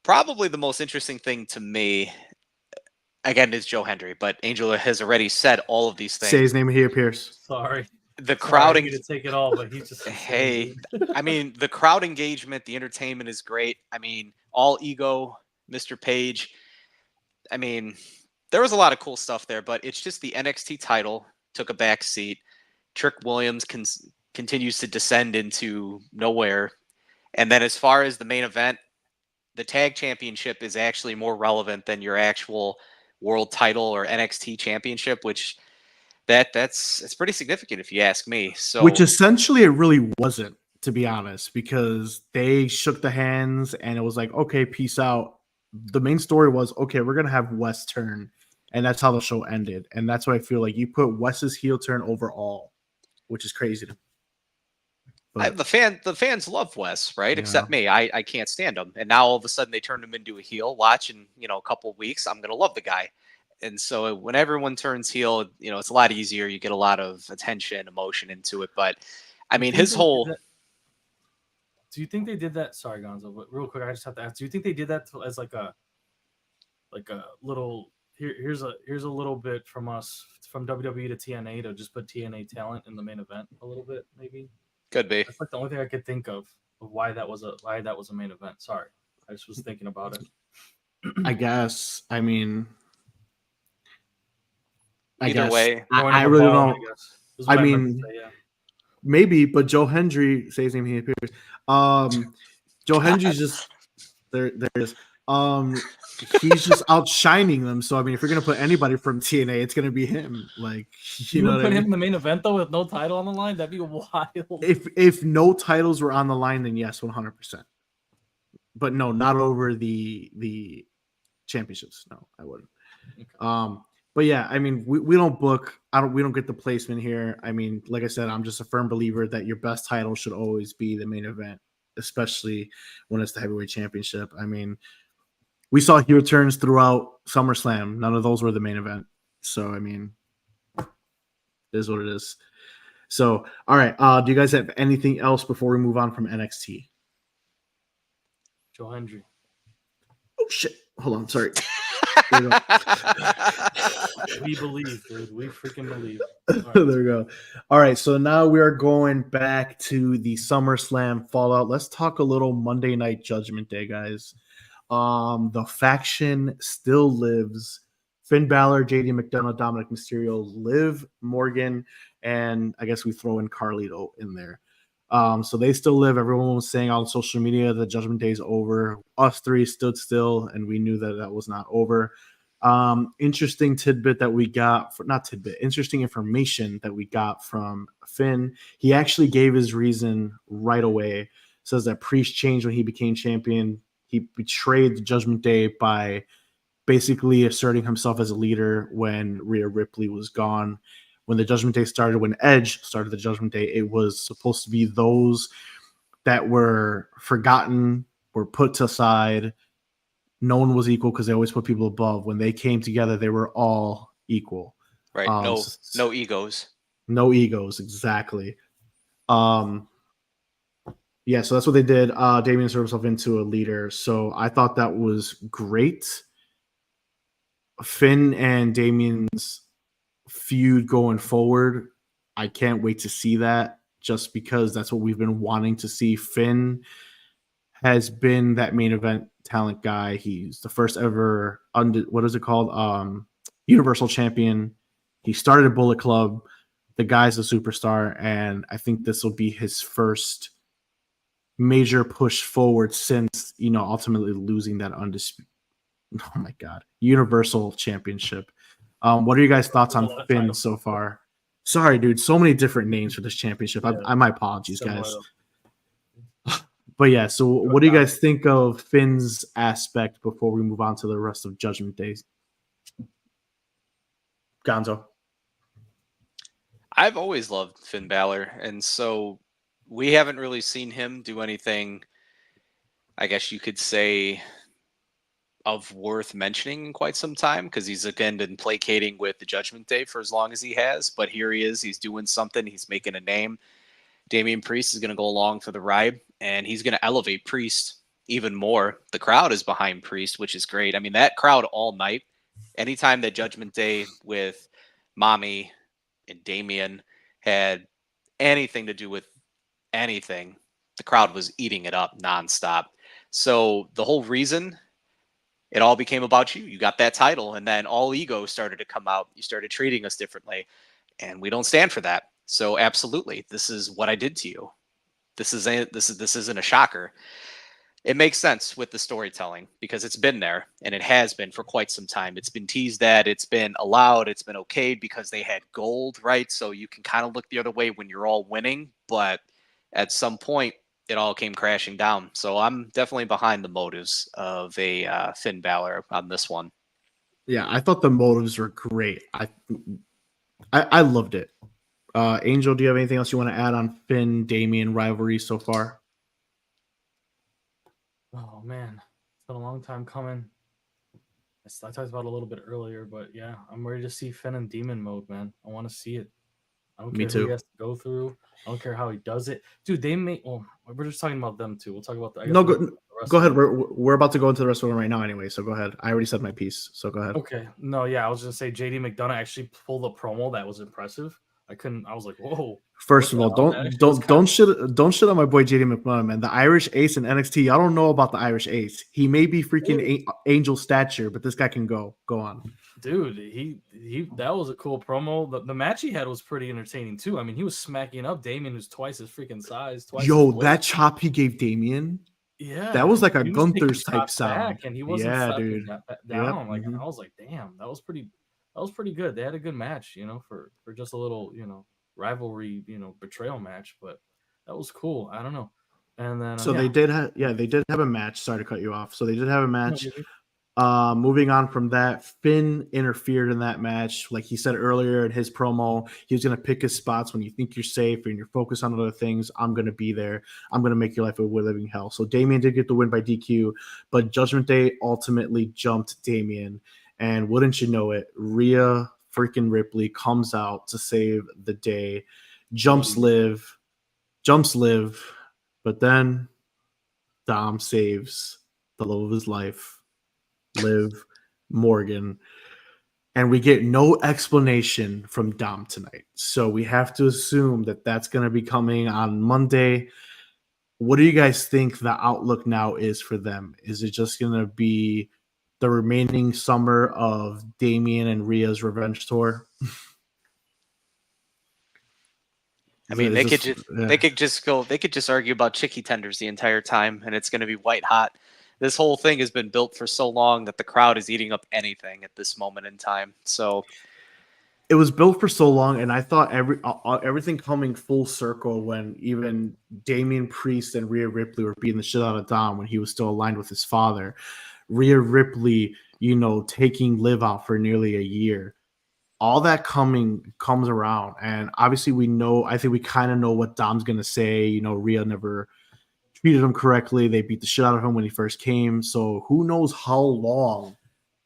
C: Probably the most interesting thing to me, again, is Joe Hendry, but Angela has already said all of these things.
A: Say his name here, Pierce.
B: Sorry.
C: The crowding
B: to take it all, but he's just
C: hey. I mean, the crowd engagement, the entertainment is great. I mean, all ego, Mr. Page. I mean, there was a lot of cool stuff there, but it's just the NXT title took a back seat. Trick Williams continues to descend into nowhere. And then as far as the main event, the tag championship is actually more relevant than your actual world title or NXT championship, which it's pretty significant if you ask me. So,
A: which essentially it really wasn't, to be honest, because they shook the hands and it was like, okay, peace out. The main story was, okay, we're gonna have Wes turn, and that's how the show ended. And that's why I feel like you put Wes's heel turn over all, which is crazy.
C: The fans love Wes, right? Yeah. Except me. I can't stand him. And now all of a sudden they turned him into a heel. Watch in a couple of weeks, I'm gonna love the guy. And so when everyone turns heel, it's a lot easier. You get a lot of attention, emotion into it. But I mean, his whole.
B: Do you think they did that? Sorry, Gonzo, but real quick, I just have to ask. Do you think they did that as like a little? Here's a little bit from us, from WWE to TNA, to just put TNA talent in the main event a little bit, maybe.
C: Could be.
B: That's like the only thing I could think of why that was a main event. Sorry, I just was thinking about it.
A: I guess. I mean.
C: Either way,
A: I really don't. I mean, maybe, but Joe Hendry, say his name, he appears. Joe Hendry's just there's He's just outshining them. So I mean, if you're gonna put anybody from TNA, it's gonna be him. Like,
B: You
A: know
B: would
A: what
B: put
A: I
B: him
A: mean?
B: in the main event though with no title on the line? That'd be wild.
A: If no titles were on the line, then yes, 100%. But no, not over the championships. No, I wouldn't.
B: Okay.
A: But yeah, I mean, we don't book. We don't get the placement here. I mean, like I said, I'm just a firm believer that your best title should always be the main event, especially when it's the heavyweight championship. I mean, we saw heel turns throughout SummerSlam. None of those were the main event. So I mean, it is what it is. So all right, do you guys have anything else before we move on from NXT?
B: Joe Hendry.
A: Oh shit! Hold on, sorry.
B: We believe, dude. We freaking believe.
A: Right. There we go. All right, so now we are going back to the SummerSlam Fallout. Let's talk a little Monday Night Judgment Day, guys. The faction still lives. Finn Balor, JD McDonough, Dominic Mysterio, Liv Morgan, and I guess we throw in Carlito in there. So they still live. Everyone was saying on social media that Judgment Day is over. Us three stood still, and we knew that that was not over. Interesting tidbit that we got, interesting information that we got from Finn. He actually gave his reason right away. Says that Priest changed when he became champion. He betrayed the Judgment Day by basically asserting himself as a leader when Rhea Ripley was gone. When the Judgment Day started, when Edge started the Judgment Day, it was supposed to be those that were forgotten, were put aside. No one was equal because they always put people above. When they came together, they were all equal.
C: Right. No egos.
A: No egos, exactly. Yeah, so that's what they did. Damian turned himself into a leader. So I thought that was great. Finn and Damian's feud going forward, I can't wait to see that, just because that's what we've been wanting to see. Finn has been that main event talent guy. He's the first ever what is it called? Universal champion. He started a Bullet Club. The guy's a superstar, and I think this will be his first major push forward since, ultimately losing that Universal Championship. What are you guys' thoughts on Finn so far? Sorry, dude, so many different names for this championship. I my apologies, guys. But yeah, so what do you guys think of Finn's aspect before we move on to the rest of Judgment Day? Gonzo.
C: I've always loved Finn Balor, and so we haven't really seen him do anything, I guess you could say, of worth mentioning in quite some time, because he's again been placating with the Judgment Day for as long as he has. But here he is, he's doing something, he's making a name. Damian Priest is going to go along for the ride, and he's going to elevate Priest even more. The crowd is behind Priest, which is great. I mean, that crowd all night, anytime that Judgment Day with Mommy and Damian had anything to do with anything, the crowd was eating it up nonstop. So the whole reason it all became about you. You got that title, and then all ego started to come out. You started treating us differently, and we don't stand for that. So absolutely, this is what I did to you. This isn't a shocker. It makes sense with the storytelling because it's been there, and it has been for quite some time. It's been teased that, it's been allowed, it's been okayed because they had gold, right? So you can kind of look the other way when you're all winning, but at some point, it all came crashing down. So I'm definitely behind the motives of a Finn Balor on this one.
A: Yeah, I thought the motives were great. I loved it. Angel, do you have anything else you want to add on Finn Damian rivalry so far?
B: Oh man, it's been a long time coming. I talked about it a little bit earlier, but yeah, I'm ready to see Finn in demon mode, man. I want to see it. I don't care who he has to go through. I don't care how he does it, dude. We're just talking about them too. We'll talk about the.
A: Go ahead. We're about to go into the rest of them right now, anyway. So go ahead. I already said my piece, so go ahead.
B: Okay. No, yeah, I was gonna say JD McDonough actually pulled a promo that was impressive. I was like, whoa.
A: First of all, don't shit on my boy JD McDonough, man. The Irish Ace in NXT. I don't know about the Irish Ace. He may be freaking angel stature, but this guy can go. Go on.
B: Dude, he that was a cool promo. The match he had was pretty entertaining too. I mean, he was smacking up Damian, who's twice his freaking size.
A: That chop he gave Damian.
B: Yeah,
A: That was like a
B: he was taking
A: Gunther's type
B: shots
A: sound.
B: back, and he wasn't
A: Yeah,
B: stepping
A: dude. Yep.
B: down. Like I was like, damn, that was pretty good. They had a good match, for just a little, rivalry, betrayal match. But that was cool. I don't know. And then
A: So they did have, they did have a match. Sorry to cut you off. So they did have a
B: No,
A: match.
B: you're good.
A: Moving on from that, Finn interfered in that match. Like he said earlier in his promo, he was going to pick his spots when you think you're safe and you're focused on other things. I'm going to be there. I'm going to make your life a living hell. So Damian did get the win by DQ, but Judgment Day ultimately jumped Damian. And wouldn't you know it, Rhea freaking Ripley comes out to save the day, jumps Liv, but then Dom saves the love of his life, Liv Morgan, and we get no explanation from Dom tonight. So we have to assume that that's going to be coming on Monday. What do you guys think the outlook now is for them? Is it just going to be the remaining summer of Damian and Rhea's revenge tour?
C: I mean, they could just argue about chicky tenders the entire time, and it's going to be white hot. This whole thing has been built for so long that the crowd is eating up anything at this moment in time. So
A: it was built for so long, and I thought everything coming full circle when even Damian Priest and Rhea Ripley were beating the shit out of Dom when he was still aligned with his father. Rhea Ripley, taking Liv out for nearly a year. All that comes around, and obviously I think we kind of know what Dom's gonna say. Rhea never treated him correctly. They beat the shit out of him when he first came. So who knows how long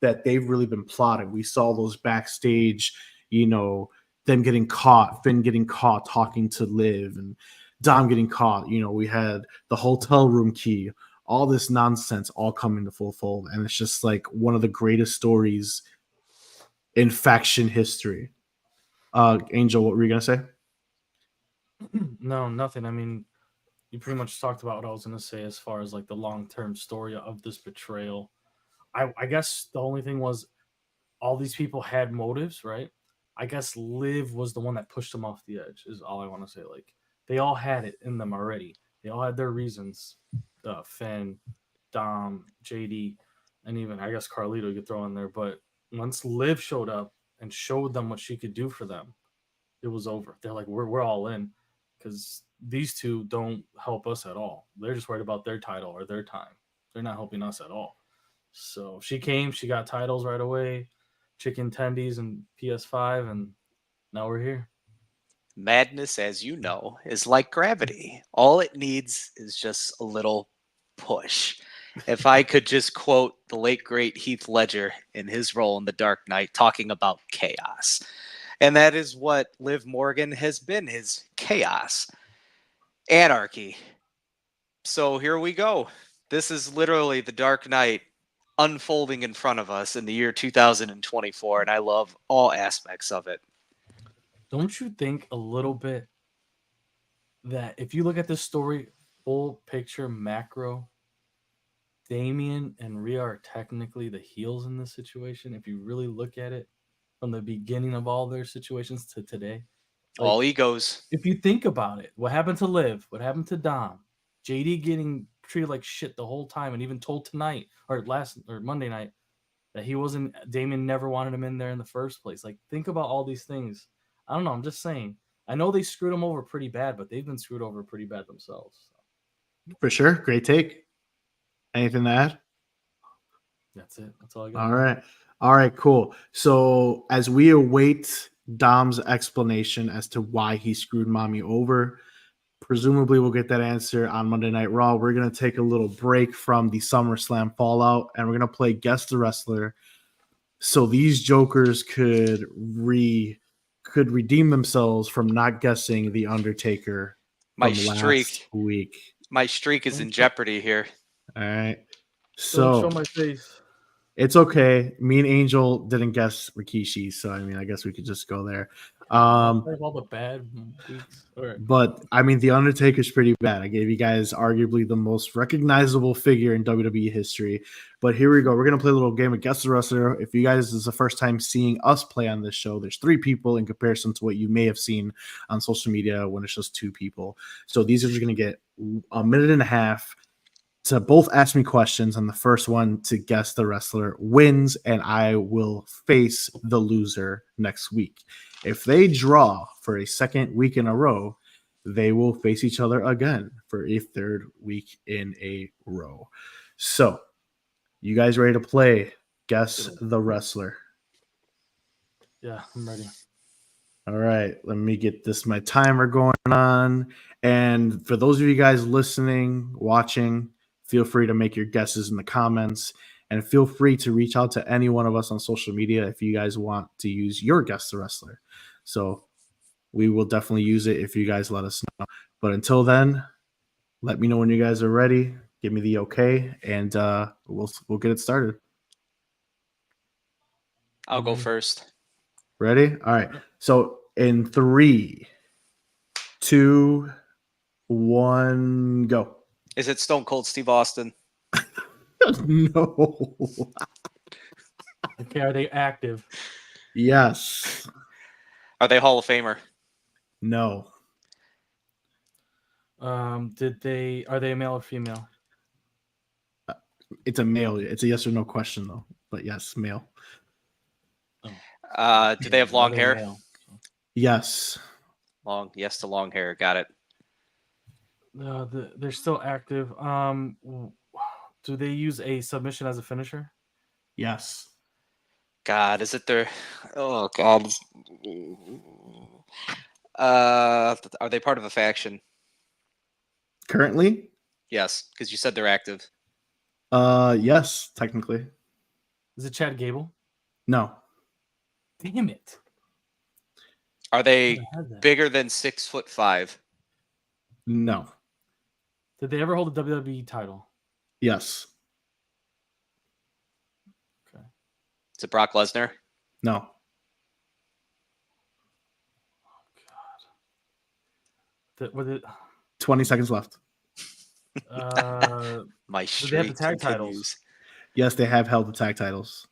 A: that they've really been plotting. We saw those backstage, them getting caught, Finn getting caught talking to Liv, and Dom getting caught. We had the hotel room key, all this nonsense all coming to full fold. And it's just like one of the greatest stories in faction history. Angel, what were you going to say?
B: No, nothing. I mean, you pretty much talked about what I was going to say as far as like the long-term story of this betrayal. I guess the only thing was all these people had motives, right? I guess Liv was the one that pushed them off the edge, is all I want to say. Like, they all had it in them already. They all had their reasons. Finn, Dom, JD, and even, I guess, Carlito you could throw in there. But once Liv showed up and showed them what she could do for them, it was over. They're like, we're all in, because these two don't help us at all. They're just worried about their title or their time. They're not helping us at all. So she came, she got titles right away, chicken tendies and PS5, and now we're here.
C: madness, as you know, is like gravity. All it needs is just a little push. If I could just quote the late great Heath Ledger in his role in The Dark Knight, talking about chaos. And that is what Liv Morgan has been, his chaos. Anarchy. So here we go. This is literally The Dark Knight unfolding in front of us in the year 2024, and I love all aspects of it.
B: Don't you think a little bit that if you look at this story, full picture, macro, Damian and Rhea are technically the heels in this situation? If you really look at it from the beginning of all their situations to today,
C: All egos.
B: if you think about it, what happened to Liv? What happened to Dom? JD getting treated like shit the whole time, and even told tonight or Monday night that he wasn't. Damien never wanted him in there in the first place. Like, think about all these things. I don't know. I'm just saying. I know they screwed him over pretty bad, but they've been screwed over pretty bad themselves. So.
A: For sure. Great take. Anything to add?
B: That's it. That's all I got.
A: All right, cool. So as we await Dom's explanation as to why he screwed mommy over, presumably we'll get that answer on Monday Night Raw. We're going to take a little break from the SummerSlam Fallout, and we're going to play Guess the Wrestler. So these jokers could redeem themselves from not guessing The Undertaker
C: My
A: from
C: streak.
A: last week.
C: My streak is in jeopardy here.
A: All right.
B: Don't show my face.
A: It's okay. Me and Angel didn't guess Rikishi, so I mean, I guess we could just go there.
B: All the bad weeks.
A: But I mean, The Undertaker's pretty bad. I gave you guys arguably the most recognizable figure in WWE history. But here we go. We're gonna play a little game of Guess the Wrestler. If you guys is the first time seeing us play on this show, there's 3 people in comparison to what you may have seen on social media when it's just 2 people. So these are just gonna get a minute and a half. to both ask me questions, and the first one to guess the wrestler wins, and I will face the loser next week. If they draw for a second week in a row, they will face each other again for a third week in a row. So, you guys ready to play? Guess the wrestler.
B: Yeah, I'm ready.
A: All right, let me get my timer going on. And for those of you guys listening, watching, feel free to make your guesses in the comments, and feel free to reach out to any one of us on social media if you guys want to use your Guess the Wrestler. So we will definitely use it if you guys let us know. But until then, let me know when you guys are ready. Give me the okay, and we'll get it started.
C: I'll go first.
A: Ready? All right. So in 3, 2, 1, go.
C: Is it Stone Cold Steve Austin?
A: No.
B: Okay, are they active?
A: Yes.
C: Are they Hall of Famer?
A: No.
B: Are they a male or female?
A: It's a male. It's a yes or no question though. But yes, male.
C: Do they have long hair?
B: Male?
A: Yes.
C: Long. Yes to long hair. Got it.
B: They're still active. Do they use a submission as a finisher?
A: Yes.
C: God, is it their? Oh God. Are they part of a faction?
A: Currently?
C: Yes, because you said they're active.
A: Yes, technically.
B: Is it Chad Gable?
A: No.
B: Damn it.
C: Are they
B: I had that.
C: bigger than 6'5"?
A: No.
B: Did they ever hold a WWE title?
A: Yes.
B: Okay.
C: Is it Brock Lesnar?
A: No.
B: Was it?
A: 20 seconds left.
C: My
B: Did
C: streak
B: they have the tag
C: continues.
B: titles?
A: Yes, they have held the tag titles.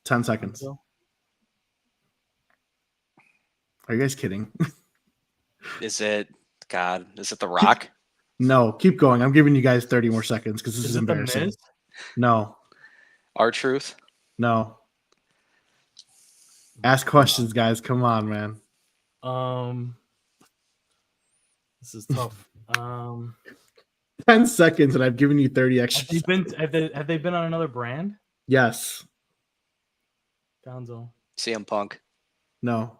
A: 10 seconds.
B: Gonzo?
A: Are you guys kidding?
C: Is it God? Is it The Rock?
A: No, keep going. I'm giving you guys 30 more seconds because this is
B: it The
A: embarrassing.
B: Miz?
A: No.
C: R-Truth?
A: No. Ask questions, guys. Come on, man.
B: This is tough.
A: 10 seconds, and I've given you 30 extra.
B: Have they been on another brand?
A: Yes.
B: Gonzo.
C: CM Punk?
A: No.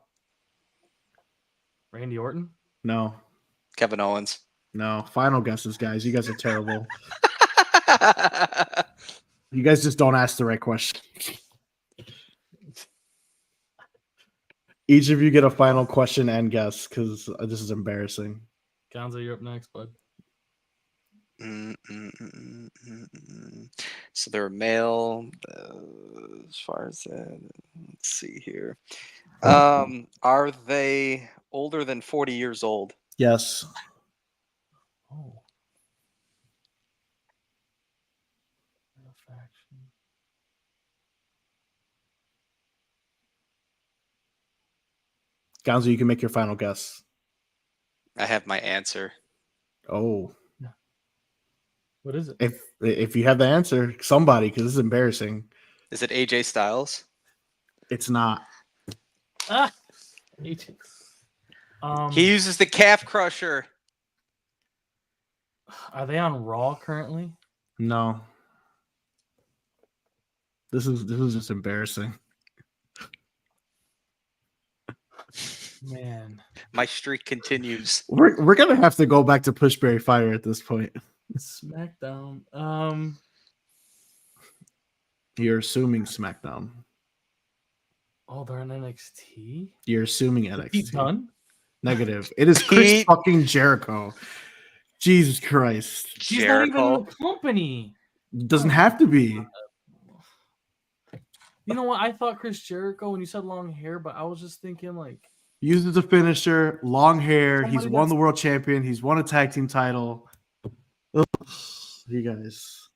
B: Randy Orton?
A: No.
C: Kevin Owens?
A: No. Final guesses, guys. You guys are terrible. You guys just don't ask the right question. Each of you get a final question and guess because this is embarrassing.
B: Gonzo, you're up next, bud.
C: So they're male. As far as that, let's see here. Are they older than 40 years old?
A: Yes.
B: Oh.
A: Gonzo, you can make your final guess.
C: I have my answer.
A: Oh.
B: What is it?
A: If you have the answer, somebody, because this is embarrassing.
C: Is it AJ Styles?
A: It's not.
B: He
C: uses the calf crusher.
B: Are they on Raw currently?
A: No. This is just embarrassing.
B: Man,
C: my streak continues.
A: We're gonna have to go back to Pushberry Fire at this point.
B: SmackDown.
A: You're assuming SmackDown.
B: Oh, they're in NXT.
A: You're assuming NXT.
B: Pete Dunne?
A: Negative. It is Chris fucking Jericho. Jesus Christ.
B: He's not even in the company.
A: It doesn't have to be.
B: You know what? I thought Chris Jericho when you said long hair, but I was just thinking like
A: Uses a finisher, long hair. He's won the world champion. He's won a tag team title. Ugh, you guys.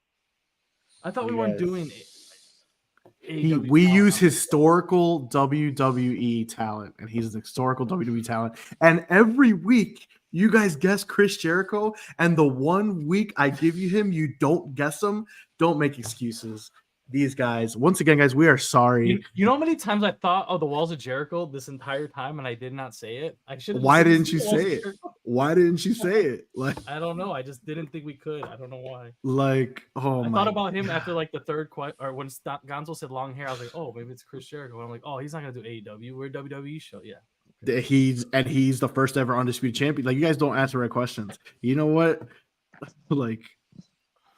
B: I thought we weren't doing it.
A: We use historical WWE talent, and he's an historical WWE talent. And every week You guys guess Chris Jericho, and the 1 week I give you him, you don't guess him. Don't make excuses. These guys, once again, guys, we are sorry.
B: You know how many times I thought of the Walls of Jericho this entire time and I did not say it? I should.
A: Why didn't you say it? Why didn't you say it? Like,
B: I don't know. I just didn't think we could. I don't know why.
A: Like, oh
B: I
A: my!
B: thought about him after like the third or when Gonzo said long hair. I was like, oh, maybe it's Chris Jericho. And I'm like, oh, he's not gonna do AEW. We're a WWE show. Yeah.
A: He's the first ever undisputed champion. Like, you guys don't ask the right questions. You know what? Like,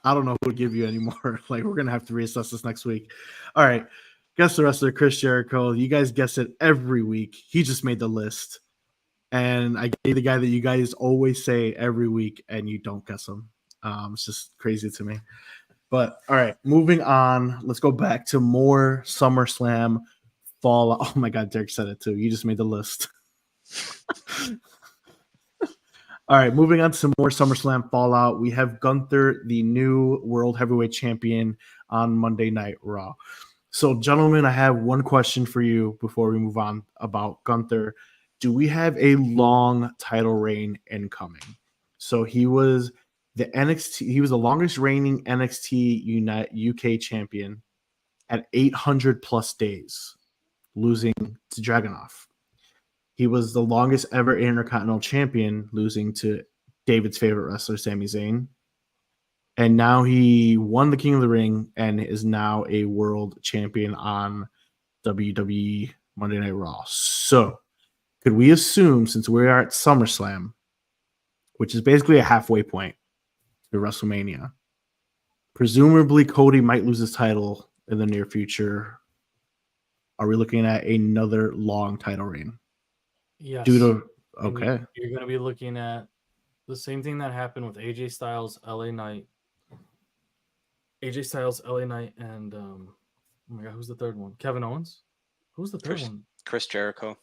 A: I don't know who to give you anymore. Like, we're gonna have to reassess this next week. All right, guess the rest of Chris Jericho. You guys guess it every week. He just made the list, and I gave the guy that you guys always say every week, and you don't guess him. It's just crazy to me. But all right, moving on. Let's go back to more SummerSlam Fallout. Oh my God, Derek said it too. You just made the list. All right, moving on to some more SummerSlam Fallout. We have Gunther, the new World Heavyweight Champion, on Monday Night Raw. So, gentlemen, I have one question for you before we move on about Gunther. Do we have a long title reign incoming? So he was the NXT. He was the longest reigning NXT UK champion at 800 plus days, losing to Dragunov. He was the longest ever Intercontinental Champion, losing to David's favorite wrestler, Sami Zayn. And now he won the King of the Ring and is now a world champion on WWE Monday Night Raw. So, could we assume, since we are at SummerSlam, which is basically a halfway point to WrestleMania, presumably Cody might lose his title in the near future? Are we looking at another long title reign?
B: Yes.
A: Okay.
B: You're going to be looking at the same thing that happened with AJ Styles, LA Knight. AJ Styles, LA Knight, and oh my God, who's the third one? Kevin Owens? Who's the third one?
C: Chris Jericho.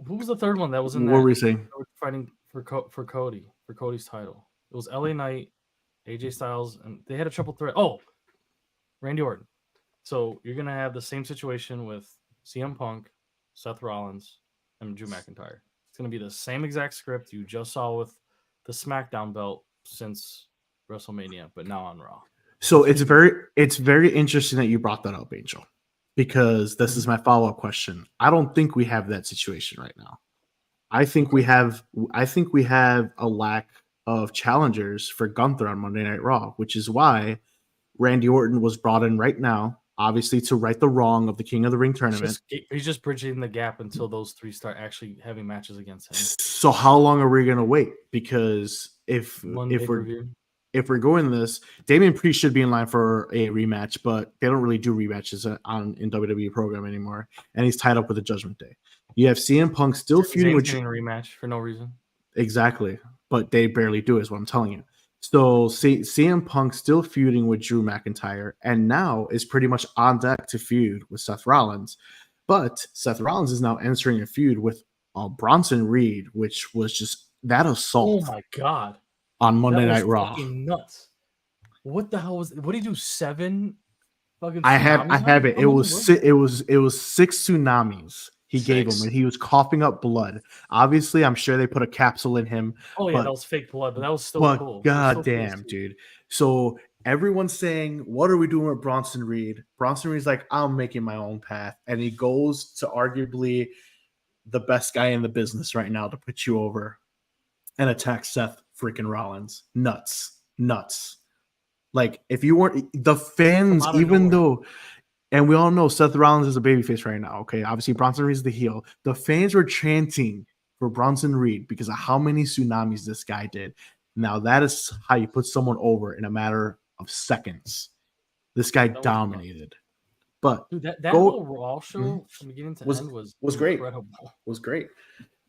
B: Who was the third one that was in
A: What
B: that?
A: were we saying?
B: Fighting for Cody's title. It was LA Knight, AJ Styles, and they had a triple threat. Oh, Randy Orton. So you're going to have the same situation with CM Punk, Seth Rollins, and Drew McIntyre. It's going to be the same exact script you just saw with the SmackDown belt since WrestleMania, but now on Raw.
A: So it's very interesting that you brought that up, Angel, because this is my follow-up question. I don't think we have that situation right now. I think we have a lack of challengers for Gunther on Monday Night Raw, which is why Randy Orton was brought in right now, obviously to right the wrong of the King of the Ring tournament.
B: He's just bridging the gap until those three start actually having matches against him.
A: So how long are we going to wait? Because if we're going this, Damian Priest should be in line for a rematch, but they don't really do rematches in WWE program anymore, and he's tied up with the Judgment Day. You have CM Punk still feuding with
B: a rematch for no reason.
A: Exactly, but they barely do, is what I'm telling you. So CM Punk still feuding with Drew McIntyre, and now is pretty much on deck to feud with Seth Rollins. But Seth Rollins is now entering a feud with Bronson Reed, which was just that assault.
B: Oh my God!
A: On Monday Night Raw,
B: fucking nuts. What the hell was? What did he do? 7 fucking.
A: I have it. It was 6 tsunamis. He gave him, and he was coughing up blood. Obviously, I'm sure they put a capsule in him.
B: Oh yeah, that was fake blood, but that was still cool.
A: God damn, dude. So everyone's saying, what are we doing with Bronson Reed? Bronson Reed's like, I'm making my own path. And he goes to arguably the best guy in the business right now to put you over and attack Seth freaking Rollins. Nuts. Like, if you weren't the fans, even though, and we all know Seth Rollins is a babyface right now, okay? Obviously, Bronson Reed is the heel. The fans were chanting for Bronson Reed because of how many tsunamis this guy did. Now, that is how you put someone over in a matter of seconds. This guy dominated. But
B: dude, that whole Raw show from beginning to end was
A: great.
B: Incredible.
A: Was great.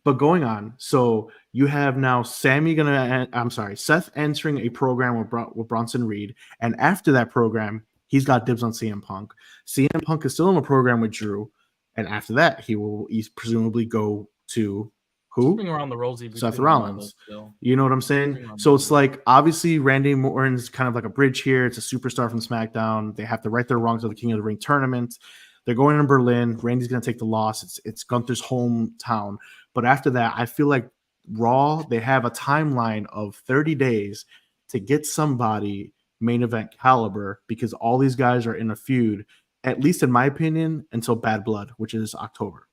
A: But going on, so you have now Seth entering a program with Bronson Reed, and after that program, he's got dibs on CM Punk. CM Punk is still in a program with Drew, and after that, he's presumably go to who?
B: Around the rosy
A: Seth Rollins. You know what I'm saying? So it's like, obviously, Randy Orton's kind of like a bridge here. It's a superstar from SmackDown. They have to right their wrongs of the King of the Ring tournament. They're going in Berlin. Randy's going to take the loss. It's Gunther's hometown. But after that, I feel like Raw, they have a timeline of 30 days to get somebody main event caliber because all these guys are in a feud, at least in my opinion, until Bad Blood, which is October.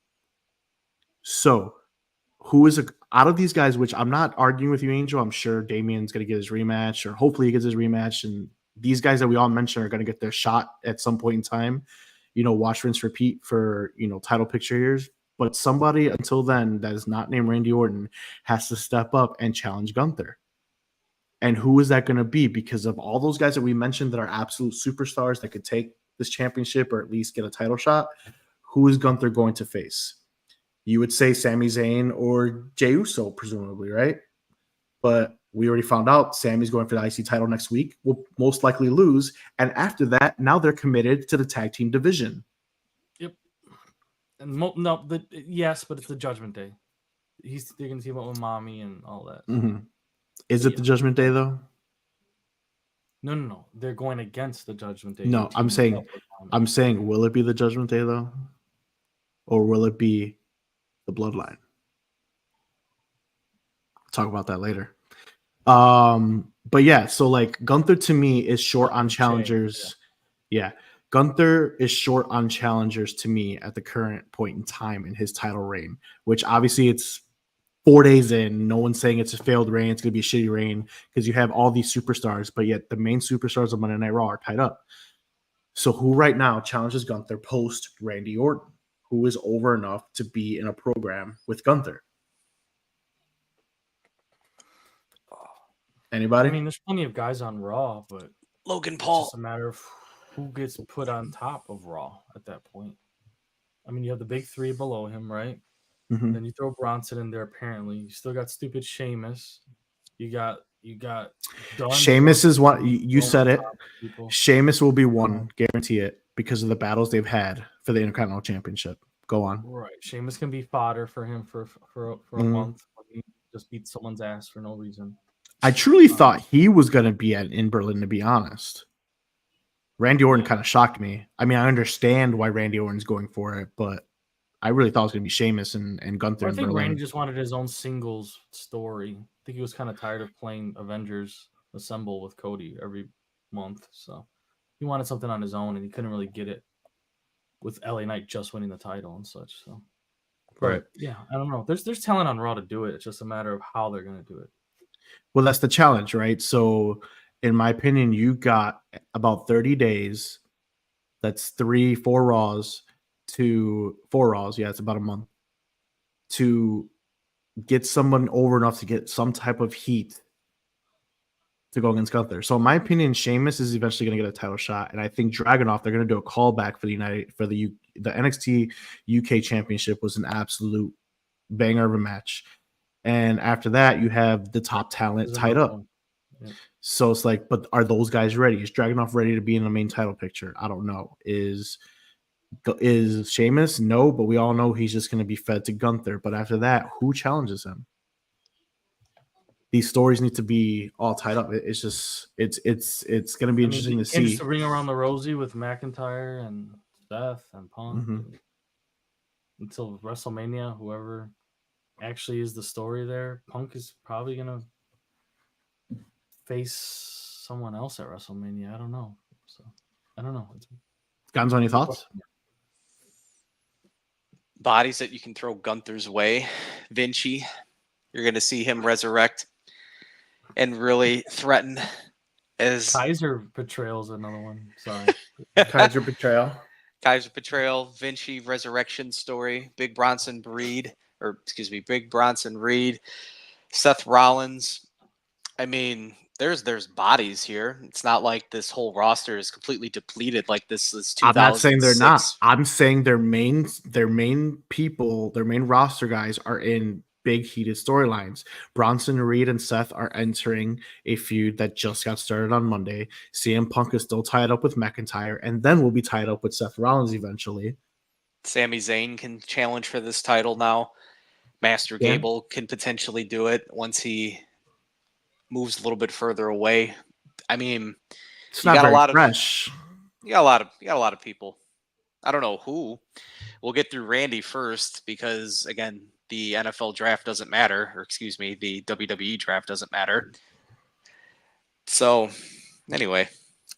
A: So who is out of these guys, which I'm not arguing with you, Angel. I'm sure Damien's going to get his rematch, or hopefully he gets his rematch. And these guys that we all mentioned are going to get their shot at some point in time. Watch, rinse, repeat for, title picture years. But somebody until then that is not named Randy Orton has to step up and challenge Gunther. And who is that going to be? Because of all those guys that we mentioned that are absolute superstars that could take this championship or at least get a title shot, who is Gunther going to face? You would say Sami Zayn or Jey Uso, presumably, right? But we already found out Sammy's going for the IC title next week. Will most likely lose. And after that, now they're committed to the tag team division.
B: Yep. And yes, but it's the Judgment Day. They're going to team up with Mommy and all that.
A: Mm-hmm. Is it the Judgment Day, though?
B: No. They're going against the Judgment Day.
A: No, I'm saying, will it be the Judgment Day, though? Or will it be the Bloodline? Talk about that later. But yeah, so like Gunther to me is short on challengers. Yeah. Gunther is short on challengers to me at the current point in time in his title reign, which obviously it's 4 days in. No one's saying it's a failed reign. It's going to be a shitty reign because you have all these superstars, but yet the main superstars of Monday Night Raw are tied up. So who right now challenges Gunther post Randy Orton? Who is over enough to be in a program with Gunther? Anybody?
B: I mean, there's plenty of guys on Raw, but
C: Logan Paul.
B: It's just a matter of who gets put on top of Raw at that point. I mean, you have the big three below him, right?
A: Mm-hmm.
B: Then you throw Bronson in there. Apparently, you still got stupid Sheamus. You got Dunn.
A: Sheamus is one. You said it. Sheamus will be one, guarantee it, because of the battles they've had for the Intercontinental Championship. Go on.
B: Right, Sheamus can be fodder for him for a month when he just beats someone's ass for no reason.
A: I truly thought he was going to be in Berlin, to be honest. Randy Orton kind of shocked me. I mean, I understand why Randy Orton's going for it, but I really thought it was going to be Sheamus and Gunther.
B: I think
A: Berlin.
B: Randy just wanted his own singles story. I think he was kind of tired of playing Avengers Assemble with Cody every month, so he wanted something on his own, and he couldn't really get it with LA Knight just winning the title and such. So,
A: right?
B: Yeah, I don't know. There's talent on Raw to do it. It's just a matter of how they're going to do it.
A: Well, that's the challenge, right? So, in my opinion, you got about 30 days. That's 4 Raws. Yeah, it's about a month to get someone over enough to get some type of heat to go against Gunther. So, in my opinion, Sheamus is eventually going to get a title shot, and I think Dragunov, they're going to do a callback for the NXT UK Championship was an absolute banger of a match. And after that, you have the top talent tied up. Yeah. So it's like, but are those guys ready? Is Dragunov ready to be in the main title picture? I don't know. Is Sheamus? No, but we all know he's just going to be fed to Gunther. But after that, who challenges him? These stories need to be all tied up. It's just, it's going to be interesting to see.
B: Just ring around the rosy with McIntyre and Seth and Punk until WrestleMania, whoever actually is the story there. Punk is probably gonna face someone else at WrestleMania. I don't know. So I don't know.
A: Gonzo, any thoughts?
C: Bodies that you can throw Gunther's way. Vinci, you're gonna see him resurrect and really threaten. As
B: Kaiser Betrayal is another one. Sorry.
A: Kaiser Betrayal.
C: Vinci resurrection story. Big Bronson Reed, Seth Rollins. I mean, there's bodies here. It's not like this whole roster is completely depleted like this is 2006.
A: I'm not saying they're not. I'm saying their main people, their main roster guys are in big heated storylines. Bronson Reed and Seth are entering a feud that just got started on Monday. CM Punk is still tied up with McIntyre, and then will be tied up with Seth Rollins eventually.
C: Sami Zayn can challenge for this title now. Master Gable can potentially do it once he moves a little bit further away. I mean,
A: it's not very fresh.
C: You got a lot of people. I don't know who. We'll get through Randy first because, again, the NFL draft doesn't matter, or excuse me, the WWE draft doesn't matter. So, anyway.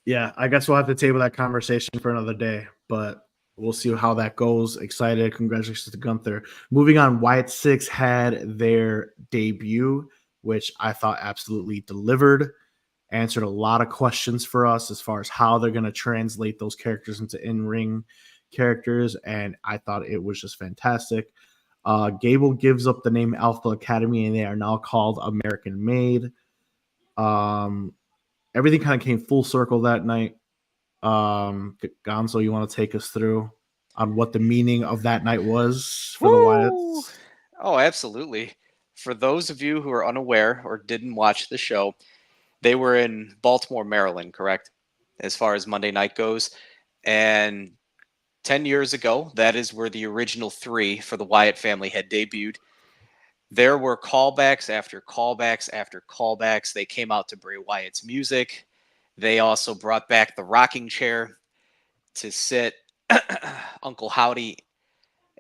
A: Yeah, I guess we'll have to table that conversation for another day, but we'll see how that goes. Excited. Congratulations to Gunther. Moving on, Wyatt Six had their debut, which I thought absolutely delivered. Answered a lot of questions for us as far as how they're going to translate those characters into in-ring characters, and I thought it was just fantastic. Gable gives up the name Alpha Academy, and they are now called American Made. Everything kind of came full circle that night. Gonzo, you want to take us through on what the meaning of that night was for the
C: Woo!
A: Wyatts?
C: Oh, absolutely. For those of you who are unaware or didn't watch the show, they were in Baltimore, Maryland, correct? As far as Monday night goes. And 10 years ago, that is where the original 3 for the Wyatt family had debuted. There were callbacks after callbacks after callbacks. They came out to Bray Wyatt's music. They also brought back the rocking chair to sit Uncle Howdy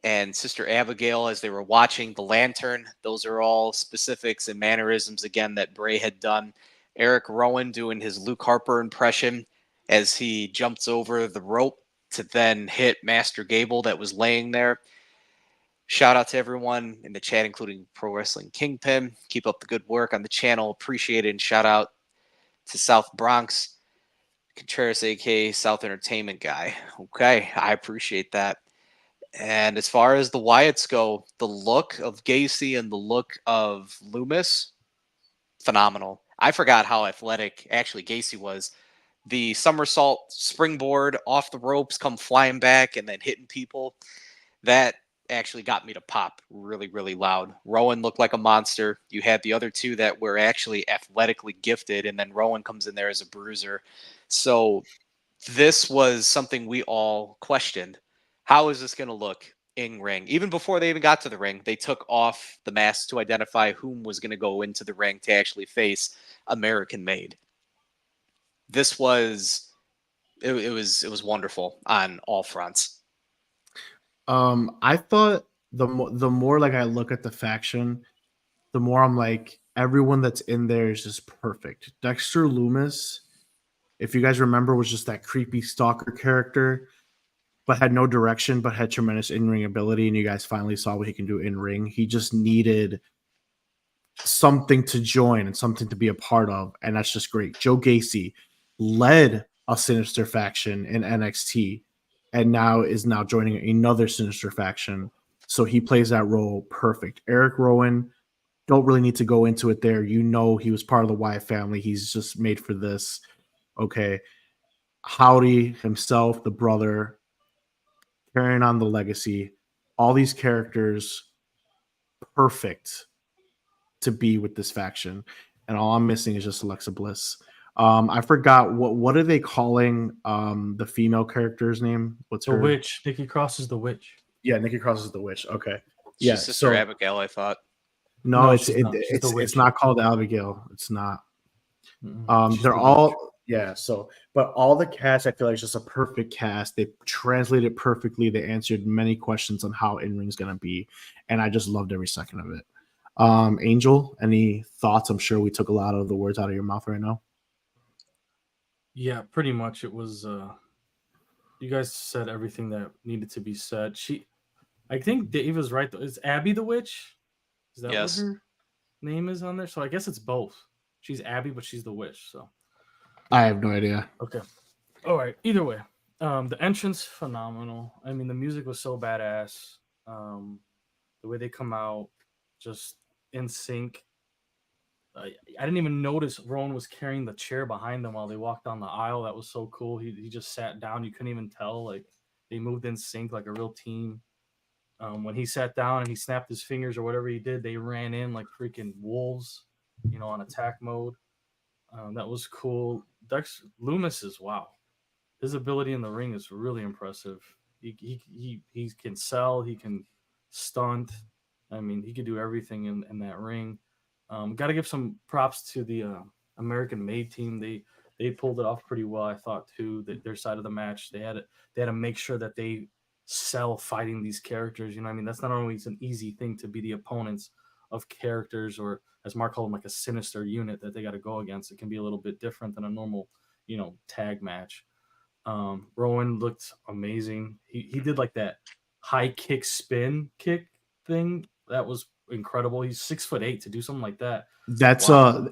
C: and Sister Abigail as they were watching the lantern. Those are all specifics and mannerisms, again, that Bray had done. Eric Rowan doing his Luke Harper impression as he jumps over the rope to then hit Master Gable that was laying there. Shout out to everyone in the chat, including Pro Wrestling Kingpin. Keep up the good work on the channel. Appreciate it. And shout out to South Bronx Contreras, aka South Entertainment Guy. Okay, I appreciate that. And as far as the Wyatts go, the look of Gacy and the look of Loomis, phenomenal. I forgot how athletic actually Gacy was. The somersault springboard off the ropes, come flying back and then hitting people. That actually got me to pop really, really loud. Rowan looked like a monster. You had the other 2 that were actually athletically gifted, and then Rowan comes in there as a bruiser. So this was something we all questioned. How is this going to look in ring? Even before they even got to the ring, they took off the masks to identify whom was going to go into the ring to actually face American Made. This was it was wonderful on all fronts.
A: I thought the more like I look at the faction, the more I'm like everyone that's in there is just perfect. Dexter Loomis, if you guys remember, was just that creepy stalker character, but had no direction, but had tremendous in-ring ability, and you guys finally saw what he can do in ring. He just needed something to join and something to be a part of, and that's just great. Joe Gacy led a sinister faction in NXT and now is joining another sinister faction, so he plays that role perfect. Eric Rowan, don't really need to go into it there. You know, he was part of the Wyatt family. He's just made for this. Okay. Howdy himself, the brother, carrying on the legacy. All these characters, perfect to be with this faction, and all I'm missing is just Alexa Bliss. I forgot what are they calling the female character's name? What's
B: The
A: her?
B: witch. Nikki Cross is the witch.
A: Yeah, Nikki Cross is the witch. Okay,
C: She's
A: yeah.
C: Sister
A: So
C: Abigail, I thought.
A: no,
B: No, she's not. She's the witch.
A: it's not called Abigail. It's not.
B: She's
A: They're
B: the
A: all
B: witch.
A: yeah. So, but all the cast, I feel like it's just a perfect cast. They translated perfectly. They answered many questions on how in ring is going to be, and I just loved every second of it. Angel, any thoughts? I'm sure we took a lot of the words out of your mouth right now.
B: Yeah, pretty much. It was. You guys said everything that needed to be said. I think Dave is right. Though. Is Abby the witch? Is that
C: Yes.
B: what her name is on there? So I guess it's both. She's Abby, but she's the witch. So
A: I have no idea.
B: okay. All right. Either way, the entrance phenomenal. I mean, the music was so badass. The way they come out, just in sync. I didn't even notice Rowan was carrying the chair behind them while they walked down the aisle. That was so cool. He just sat down. You couldn't even tell. Like they moved in sync like a real team. When he sat down and he snapped his fingers or whatever he did, they ran in like freaking wolves, on attack mode. That was cool. Dex Loomis is wow. His ability in the ring is really impressive. He can sell. He can stunt. I mean, he could do everything in that ring. Got to give some props to the American Made team. They pulled it off pretty well, I thought too. Their side of the match, they had to make sure that they sell fighting these characters. You know what I mean? That's not always an easy thing to be the opponents of characters, or as Mark called them, like a sinister unit that they got to go against. It can be a little bit different than a normal, tag match. Rowan looked amazing. He did like that high kick spin kick thing. That was incredible. He's 6'8" to do something like that.
A: That's
B: Wow.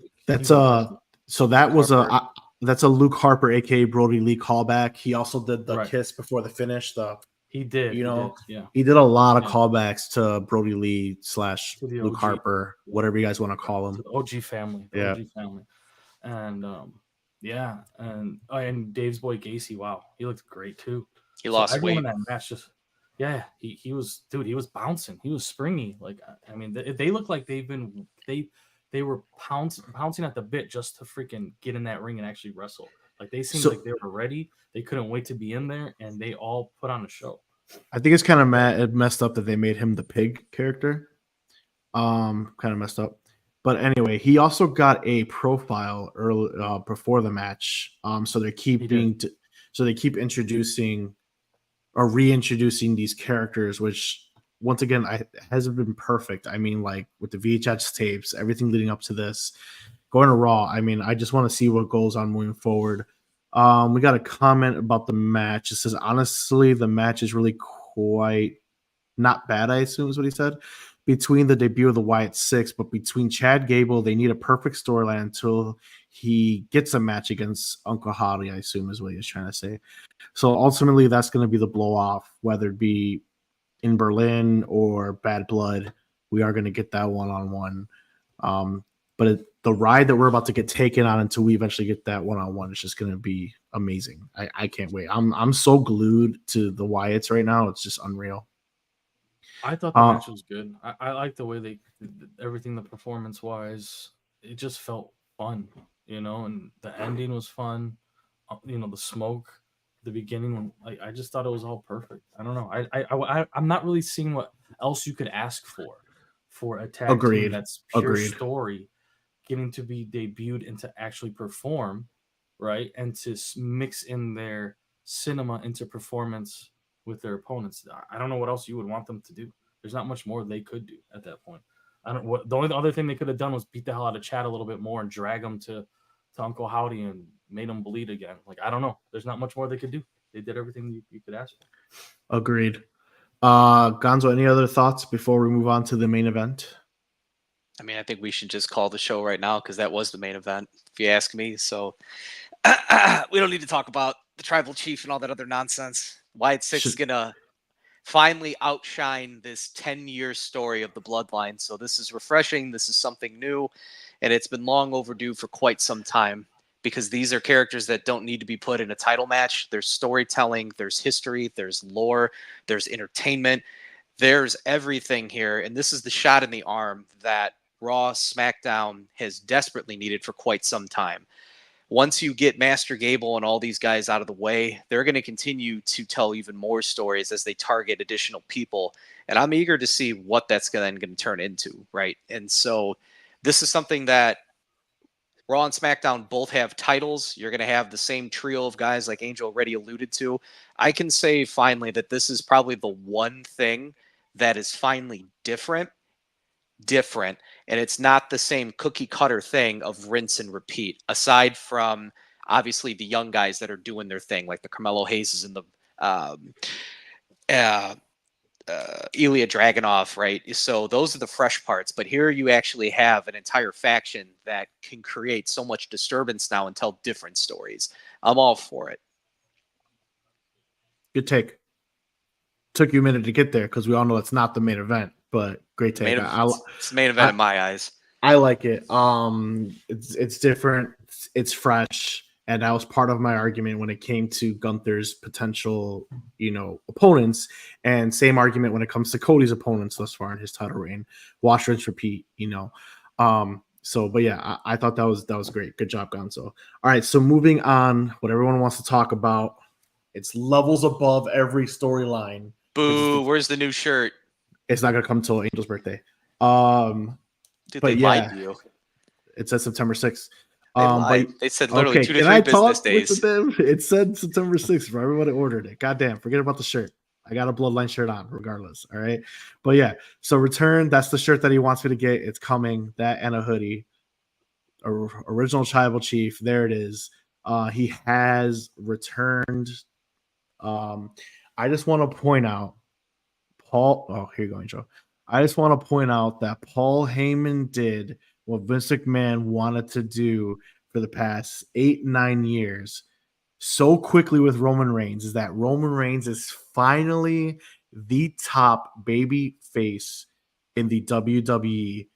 A: so that was
C: Harper.
A: that's a Luke Harper, aka Brody Lee callback. He also did the
B: Right.
A: kiss before the finish.
B: He did. Yeah.
A: He did a lot of
B: Yeah.
A: callbacks to Brody Lee /
B: To the
A: Luke
B: OG.
A: Harper,
B: Yeah.
A: whatever you guys want to call
B: To
A: him.
B: the OG family. The
A: Yeah.
B: OG family. And and Dave's boy Gacy, wow, he looked great too.
C: He lost
B: everyone
C: weight.
B: in that match he was bouncing. He was springy. Like, I mean, they look like they were pouncing at the bit just to freaking get in that ring and actually wrestle. Like, they seemed like they were ready. They couldn't wait to be in there, and they all put on a show.
A: I think it's kind of messed up that they made him the pig character. Kind of messed up. But anyway, he also got a profile early before the match. So they keep introducing or reintroducing these characters, which once again hasn't been perfect. I mean, like with the VHS tapes, everything leading up to this, going to Raw. I mean, I just want to see what goes on moving forward. We got a comment about the match. It says, honestly, the match is really quite not bad, I assume is what he said. Between the debut of the Wyatt Six, but between Chad Gable, they need a perfect storyline until he gets a match against Uncle Howdy, I assume is what he was trying to say. So ultimately, that's going to be the blow off, whether it be in Berlin or Bad Blood. We are going to get that one-on-one. But the ride that we're about to get taken on until we eventually get that one-on-one is just going to be amazing. I can't wait. I'm so glued to the Wyatts right now. It's just unreal.
B: I thought the match was good. I like the way they everything, the performance wise. It just felt fun, and the ending was fun. The smoke, the beginning. I just thought it was all perfect. I don't know. I'm not really seeing what else you could ask for a tag team that's pure story, getting to be debuted and to actually perform, right, and to mix in their cinema into performance with their opponents. I don't know what else you would want them to do. There's not much more they could do at that point. The only other thing they could have done was beat the hell out of Chad a little bit more and drag him to Uncle Howdy and made him bleed again. Like, I don't know. There's not much more they could do. They did everything you could ask for.
A: Agreed. Gonzo, any other thoughts before we move on to the main event?
C: I mean, I think we should just call the show right now because that was the main event, if you ask me. So we don't need to talk about the Tribal Chief and all that other nonsense. Wyatt Six is going to finally outshine this 10-year story of the Bloodline. So this is refreshing. This is something new, and it's been long overdue for quite some time because these are characters that don't need to be put in a title match. There's storytelling, there's history, there's lore, there's entertainment, there's everything here. And this is the shot in the arm that Raw, SmackDown has desperately needed for quite some time. Once you get Master Gable and all these guys out of the way, they're going to continue to tell even more stories as they target additional people. And I'm eager to see what that's going to turn into, right? And so this is something that Raw and SmackDown both have titles. You're going to have the same trio of guys like Angel already alluded to. I can say finally that this is probably the one thing that is finally different, and it's not the same cookie cutter thing of rinse and repeat, aside from obviously the young guys that are doing their thing, like the Carmelo Hayes and the Ilya Dragunov, right? So those are the fresh parts, but here you actually have an entire faction that can create so much disturbance now and tell different stories. I'm all for it.
A: Good take. Took you a minute to get there because we all know it's not the main event, but great take.
C: It's the main event in my eyes.
A: I like it. It's different. It's fresh, and that was part of my argument when it came to Gunther's potential, opponents, and same argument when it comes to Cody's opponents thus far in his title reign. Wash, rinse, repeat. So, but yeah, I thought that was great. Good job, Gonzo. All right, so moving on, what everyone wants to talk about. It's levels above every storyline.
C: Boo! Where's the new shirt?
A: It's not gonna come till Angel's birthday.
C: Dude, but they lied to you.
A: It says September 6th.
C: They said literally 2 to 3 business days.
A: With them? It said September 6th for everyone that ordered it. Goddamn, forget about the shirt. I got a Bloodline shirt on, regardless. All right. But yeah, so return. That's the shirt that he wants me to get. It's coming. That and a hoodie. Original Tribal Chief. There it is. He has returned. I just want to point out, Paul. Oh, here you go, Joe. I just want to point out that Paul Heyman did what Vince McMahon wanted to do for the past 8-9 years so quickly with Roman Reigns, is that Roman Reigns is finally the top baby face in the WWE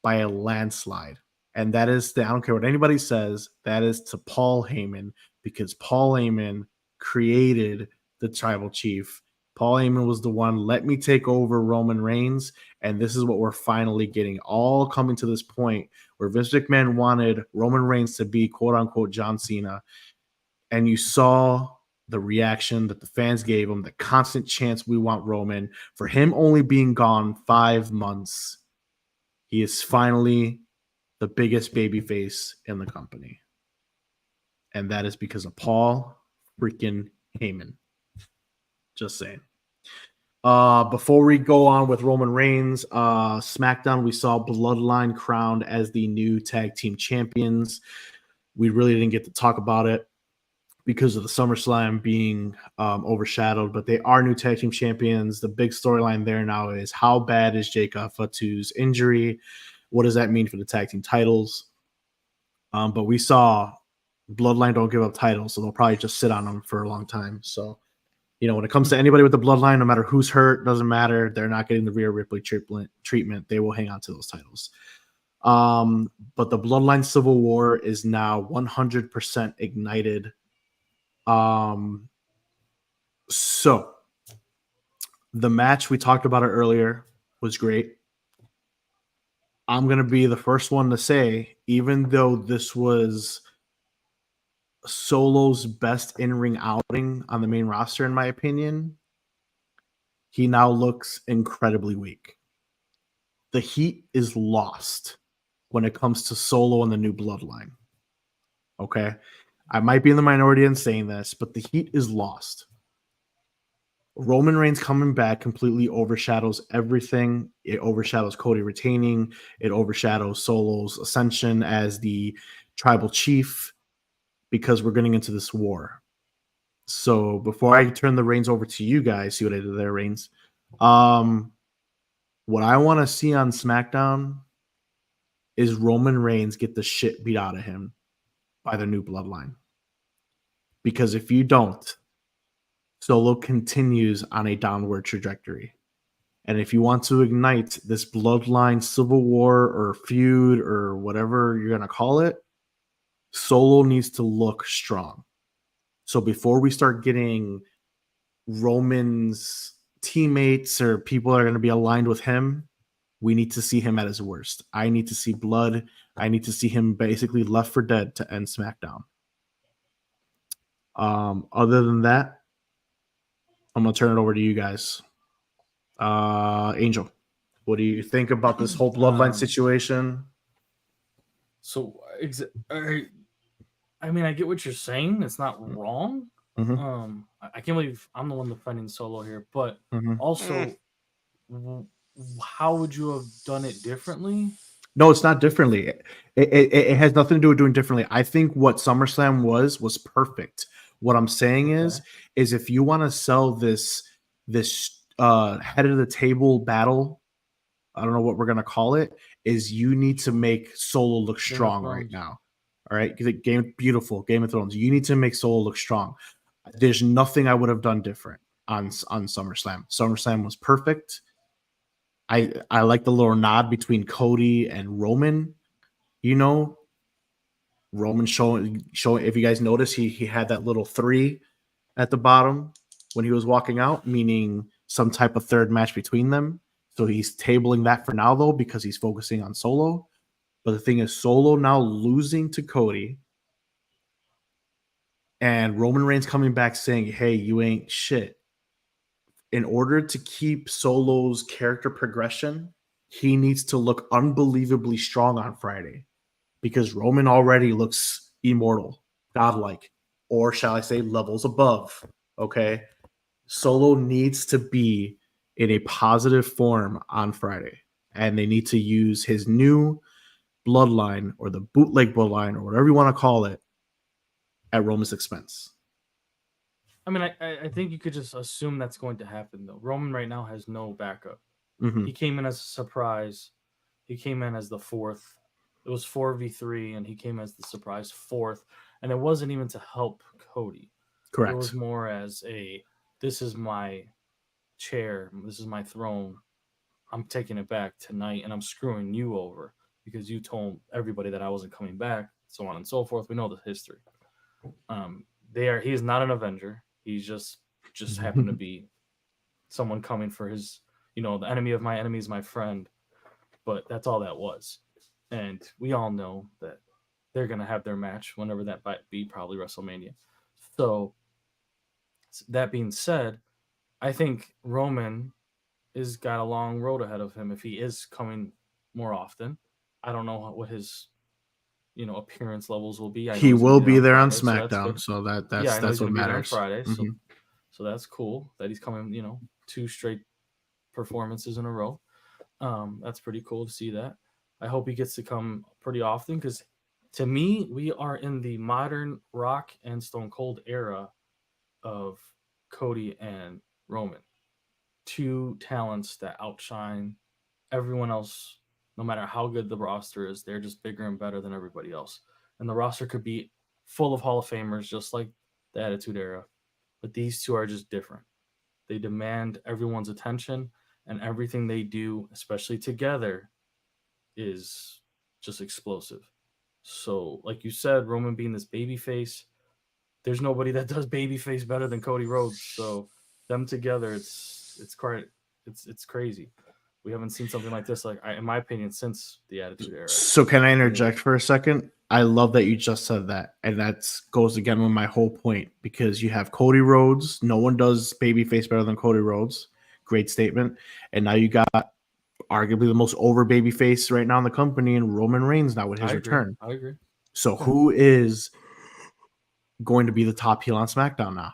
A: by a landslide. And that is, I don't care what anybody says, that is to Paul Heyman, because Paul Heyman created the Tribal Chief. Paul Heyman was the one, let me take over Roman Reigns. And this is what we're finally getting, all coming to this point where Vince McMahon wanted Roman Reigns to be quote unquote John Cena. And you saw the reaction that the fans gave him, the constant chants, we want Roman. For him only being gone 5 months, he is finally the biggest babyface in the company. And that is because of Paul freaking Heyman. Just saying. Before we go on with Roman Reigns, SmackDown, we saw Bloodline crowned as the new tag team champions. We really didn't get to talk about it because of the SummerSlam being overshadowed, but they are new tag team champions. The big storyline there now is, how bad is Jake Fatu's injury? What does that mean for the tag team titles? But we saw Bloodline don't give up titles, so they'll probably just sit on them for a long time. So, when it comes to anybody with the Bloodline, no matter who's hurt, doesn't matter. They're not getting the Rhea Ripley treatment. They will hang on to those titles. But the Bloodline Civil War is now 100% ignited. So the match, we talked about it earlier, was great. I'm going to be the first one to say, even though this was Solo's best in-ring outing on the main roster, in my opinion, he now looks incredibly weak. The heat is lost when it comes to Solo and the new Bloodline. Okay? I might be in the minority in saying this, but the heat is lost. Roman Reigns coming back completely overshadows everything. It overshadows Cody retaining. It overshadows Solo's ascension as the tribal chief, because we're getting into this war. So before I turn the reins over to you guys, see what I did there, Reigns. What I want to see on SmackDown is Roman Reigns get the shit beat out of him by the new Bloodline. Because if you don't, Solo continues on a downward trajectory. And if you want to ignite this Bloodline civil war or feud or whatever you're going to call it, Solo needs to look strong. So before we start getting Roman's teammates or people that are going to be aligned with him, we need to see him at his worst. I need to see blood. I need to see him basically left for dead to end SmackDown. Other than that, I'm going to turn it over to you guys. Angel, what do you think about this whole Bloodline situation?
B: So, I mean, I get what you're saying. It's not wrong.
A: Mm-hmm.
B: I can't believe I'm the one defending Solo here, but
A: Mm-hmm.
B: also, how would you have done it differently?
A: No, it's not differently. It has nothing to do with doing differently. I think what SummerSlam was perfect. What I'm saying is if you want to sell this head of the table battle, I don't know what we're gonna call it, is you need to make Solo look strong right now. All right, beautiful Game of Thrones. You need to make Solo look strong. There's nothing I would have done different on SummerSlam. SummerSlam was perfect. I like the little nod between Cody and Roman. Roman showing. If you guys notice, he had that little 3 at the bottom when he was walking out, meaning some type of third match between them. So he's tabling that for now, though, because he's focusing on Solo. But the thing is, Solo now losing to Cody, and Roman Reigns coming back saying, "Hey, you ain't shit." In order to keep Solo's character progression, he needs to look unbelievably strong on Friday, because Roman already looks immortal, godlike, or shall I say levels above. Okay. Solo needs to be in a positive form on Friday, and they need to use his new bloodline or the bootleg bloodline or whatever you want to call it at Roman's expense.
B: I mean, I think you could just assume that's going to happen, though. Roman right now has no backup.
A: Mm-hmm.
B: He came in as a surprise. He came in as the fourth. It was 4v3, and he came as the surprise fourth. And it wasn't even to help Cody.
A: Correct.
B: It was more as this is my chair. This is my throne. I'm taking it back tonight, and I'm screwing you over because you told everybody that I wasn't coming back, so on and so forth. We know the history. He is not an Avenger. He's just happened to be someone coming for his, the enemy of my enemy is my friend. But that's all that was. And we all know that they're going to have their match whenever that might be, probably WrestleMania. So that being said, I think Roman has got a long road ahead of him if he is coming more often. I don't know what his appearance levels will be.
A: He will be there on
B: Friday,
A: SmackDown, so that's
B: I know
A: that's
B: he's
A: what
B: gonna be there on
A: matters.
B: Friday, so that's cool that he's coming. 2 straight performances in a row. That's pretty cool to see that. I hope he gets to come pretty often because, to me, we are in the modern Rock and Stone Cold era of Cody and Roman. 2 talents that outshine everyone else. No matter how good the roster is, they're just bigger and better than everybody else. And the roster could be full of Hall of Famers, just like the Attitude Era. But these 2 are just different. They demand everyone's attention, and everything they do, especially together, is just explosive. So, like you said, Roman being this babyface, there's nobody that does babyface better than Cody Rhodes. So, them together, it's crazy. We haven't seen something like this, in my opinion, since the Attitude Era.
A: So can I interject for a second? I love that you just said that, and that goes again with my whole point, because you have Cody Rhodes. No one does babyface better than Cody Rhodes. Great statement. And now you got arguably the most over babyface right now in the company, and Roman Reigns now with his return.
B: I agree.
A: So who is going to be the top heel on SmackDown now?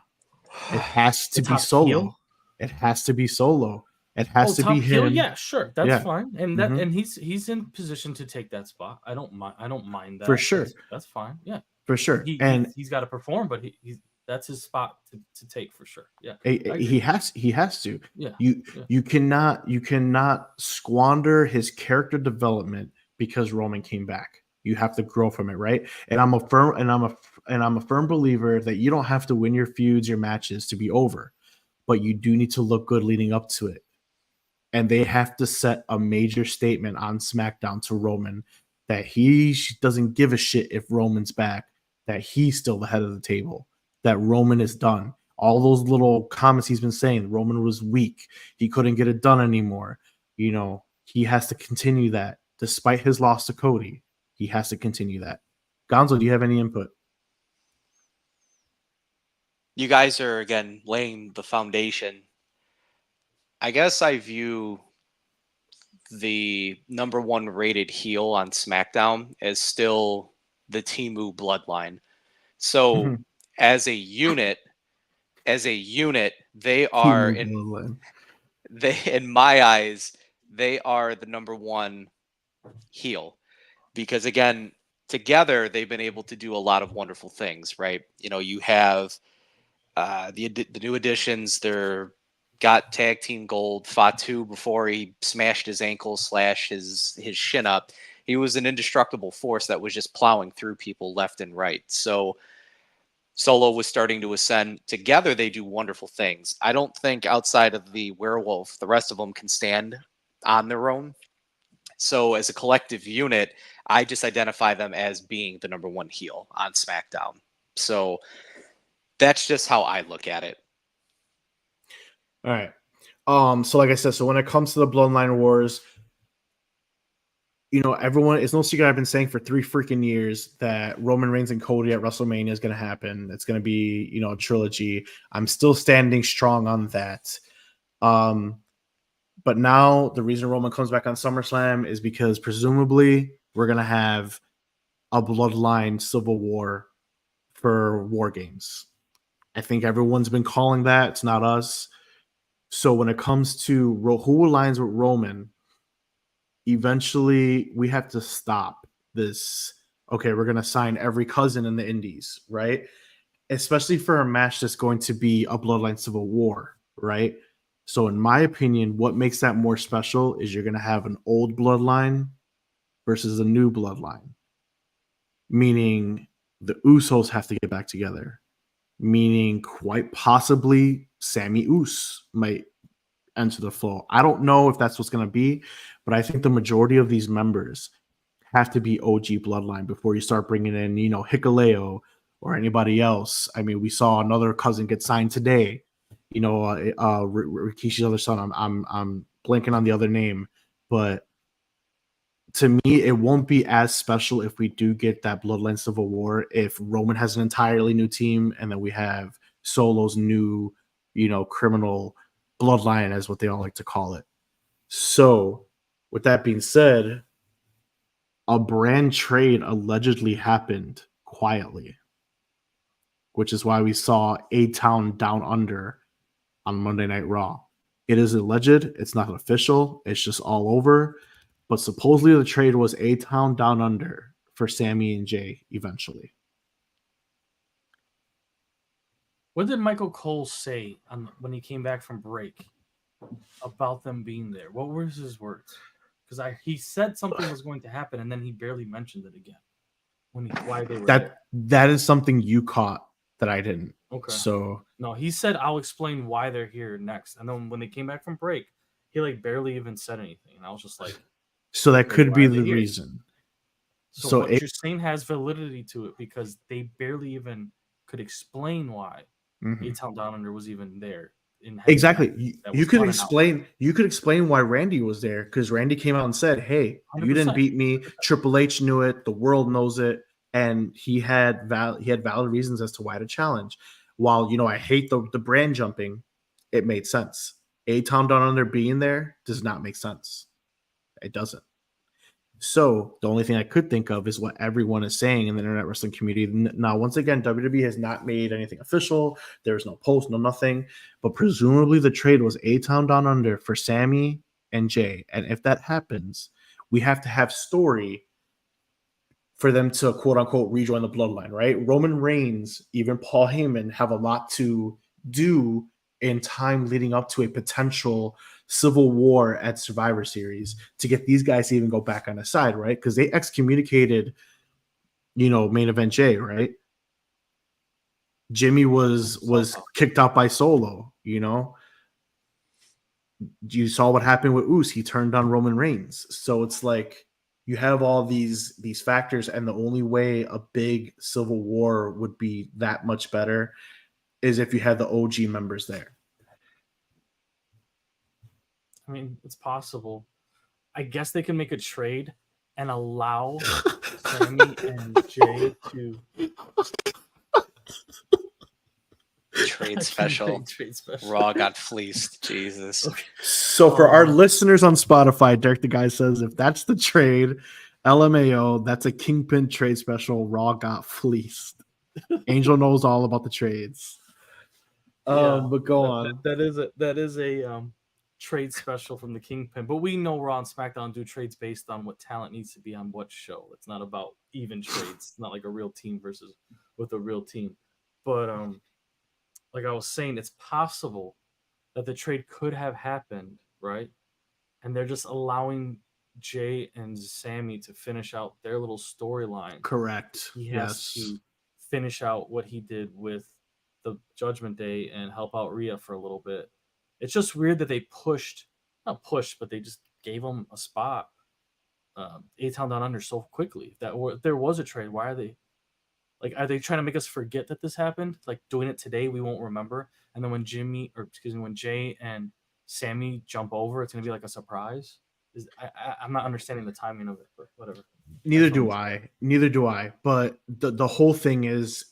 A: It has to be Solo.
B: Heel?
A: It has to be Solo. It has to be him.
B: Yeah, sure, that's fine, and and he's in position to take that spot. I don't mind that
A: for sure.
B: That's fine. Yeah,
A: for sure.
B: He's got to perform, but that's his spot to take for sure. Yeah,
A: he has to.
B: Yeah,
A: you cannot squander his character development because Roman came back. You have to grow from it, right? And I'm a firm believer that you don't have to win your feuds, your matches to be over, but you do need to look good leading up to it. And they have to set a major statement on SmackDown to Roman that he doesn't give a shit if Roman's back, that he's still the head of the table, that Roman is done. All those little comments he's been saying, Roman was weak. He couldn't get it done anymore. He has to continue that. Despite his loss to Cody, he has to continue that. Gonzo, do you have any input?
C: You guys are, again, laying the foundation. I guess I view the number 1 rated heel on SmackDown as still the Temu bloodline. So as a unit, they are in my eyes, they are the number 1 heel, because again, together they've been able to do a lot of wonderful things, right? You have the new additions. They're got tag team gold. Fatu, before he smashed his ankle / his shin up, he was an indestructible force that was just plowing through people left and right. So Solo was starting to ascend. Together, they do wonderful things. I don't think outside of the Werewolf, the rest of them can stand on their own. So as a collective unit, I just identify them as being the number 1 heel on SmackDown. So that's just how I look at it.
A: All right. So like I said, so when it comes to the Bloodline Wars, everyone, it's no secret I've been saying for 3 freaking years that Roman Reigns and Cody at WrestleMania is going to happen. It's going to be, a trilogy. I'm still standing strong on that. But now the reason Roman comes back on SummerSlam is because presumably we're going to have a Bloodline Civil War for War Games. I think everyone's been calling that. It's not us. So when it comes to who aligns with Roman, eventually we have to stop this. Okay, we're going to sign every cousin in the indies, right? Especially for a match that's going to be a Bloodline Civil War, right? So in my opinion, what makes that more special is you're going to have an old bloodline versus a new bloodline, meaning the Usos have to get back together, meaning quite possibly Sammy Us might enter the fold. I don't know if that's what's going to be, but I think the majority of these members have to be OG bloodline before you start bringing in, Hikuleo or anybody else. I mean, we saw another cousin get signed today. Rikishi's other son. I'm blanking on the other name, but to me, it won't be as special if we do get that Bloodline Civil War. If Roman has an entirely new team, and then we have Solo's new, criminal bloodline, as what they all like to call it. So, with that being said, a brand trade allegedly happened quietly, which is why we saw A-Town Down Under on Monday Night Raw. It is alleged. It's not official. It's just all over. But supposedly the trade was A-Town Down Under for Sammy and Jay eventually.
B: What did Michael Cole say when he came back from break about them being there? What were his words? Because he said something was going to happen, and then he barely mentioned it again. Why they were there.
A: That is something you caught that I didn't.
B: Okay.
A: So
B: no, he said I'll explain why they're here next. And then when they came back from break, he barely even said anything, and I was just like,
A: so that could be the reason.
B: So what you're saying has validity to it because they barely even could explain why A-Town Down Under was even there.
A: Exactly. You could explain why Randy was there because Randy came out and said, "Hey, 100%. You didn't beat me. Triple H knew it. The world knows it, and he had valid reasons as to why to challenge." While I hate the brand jumping, it made sense. A-Town Down Under being there does not make sense. It doesn't. So the only thing I could think of is what everyone is saying in the internet wrestling community. Now, once again, WWE has not made anything official. There's no post, no nothing. But presumably the trade was A-Town Down Under for Sammy and Jay. And if that happens, we have to have story for them to quote unquote rejoin the bloodline, right? Roman Reigns, even Paul Heyman have a lot to do in time leading up to a potential Civil War at Survivor Series to get these guys to even go back on the side, right? Because they excommunicated, main event Jay, right? Jimmy was kicked out by Solo, You saw what happened with Uso. He turned on Roman Reigns. So it's like you have all these factors, and the only way a big Civil War would be that much better is if you had the OG members there.
B: I mean, it's possible. I guess they can make a trade and allow Sammy and Jay to
C: trade special. Raw got fleeced. Jesus.
B: Okay.
A: So for our listeners on Spotify, Derek the Guy says if that's the trade, LMAO, that's a Kingpin trade special. Raw got fleeced. Angel knows all about the trades. But go on.
B: That is a trade special from the Kingpin, but we know Raw and SmackDown do trades based on what talent needs to be on what show. It's not about even trades. It's not like a real team versus with a real team. But like I was saying, it's possible that the trade could have happened, right? And they're just allowing Jay and Sammy to finish out their little storyline.
A: Correct.
B: He has to finish out what he did with the Judgment Day and help out Rhea for a little bit. It's just weird that they but they just gave him a spot, A-Town Down Under so quickly. If there was a trade, why are they trying to make us forget that this happened? Like doing it today, we won't remember. And then when Jay and Sammy jump over, it's gonna be like a surprise. I'm not understanding the timing of it, but whatever.
A: Neither do I. But the whole thing is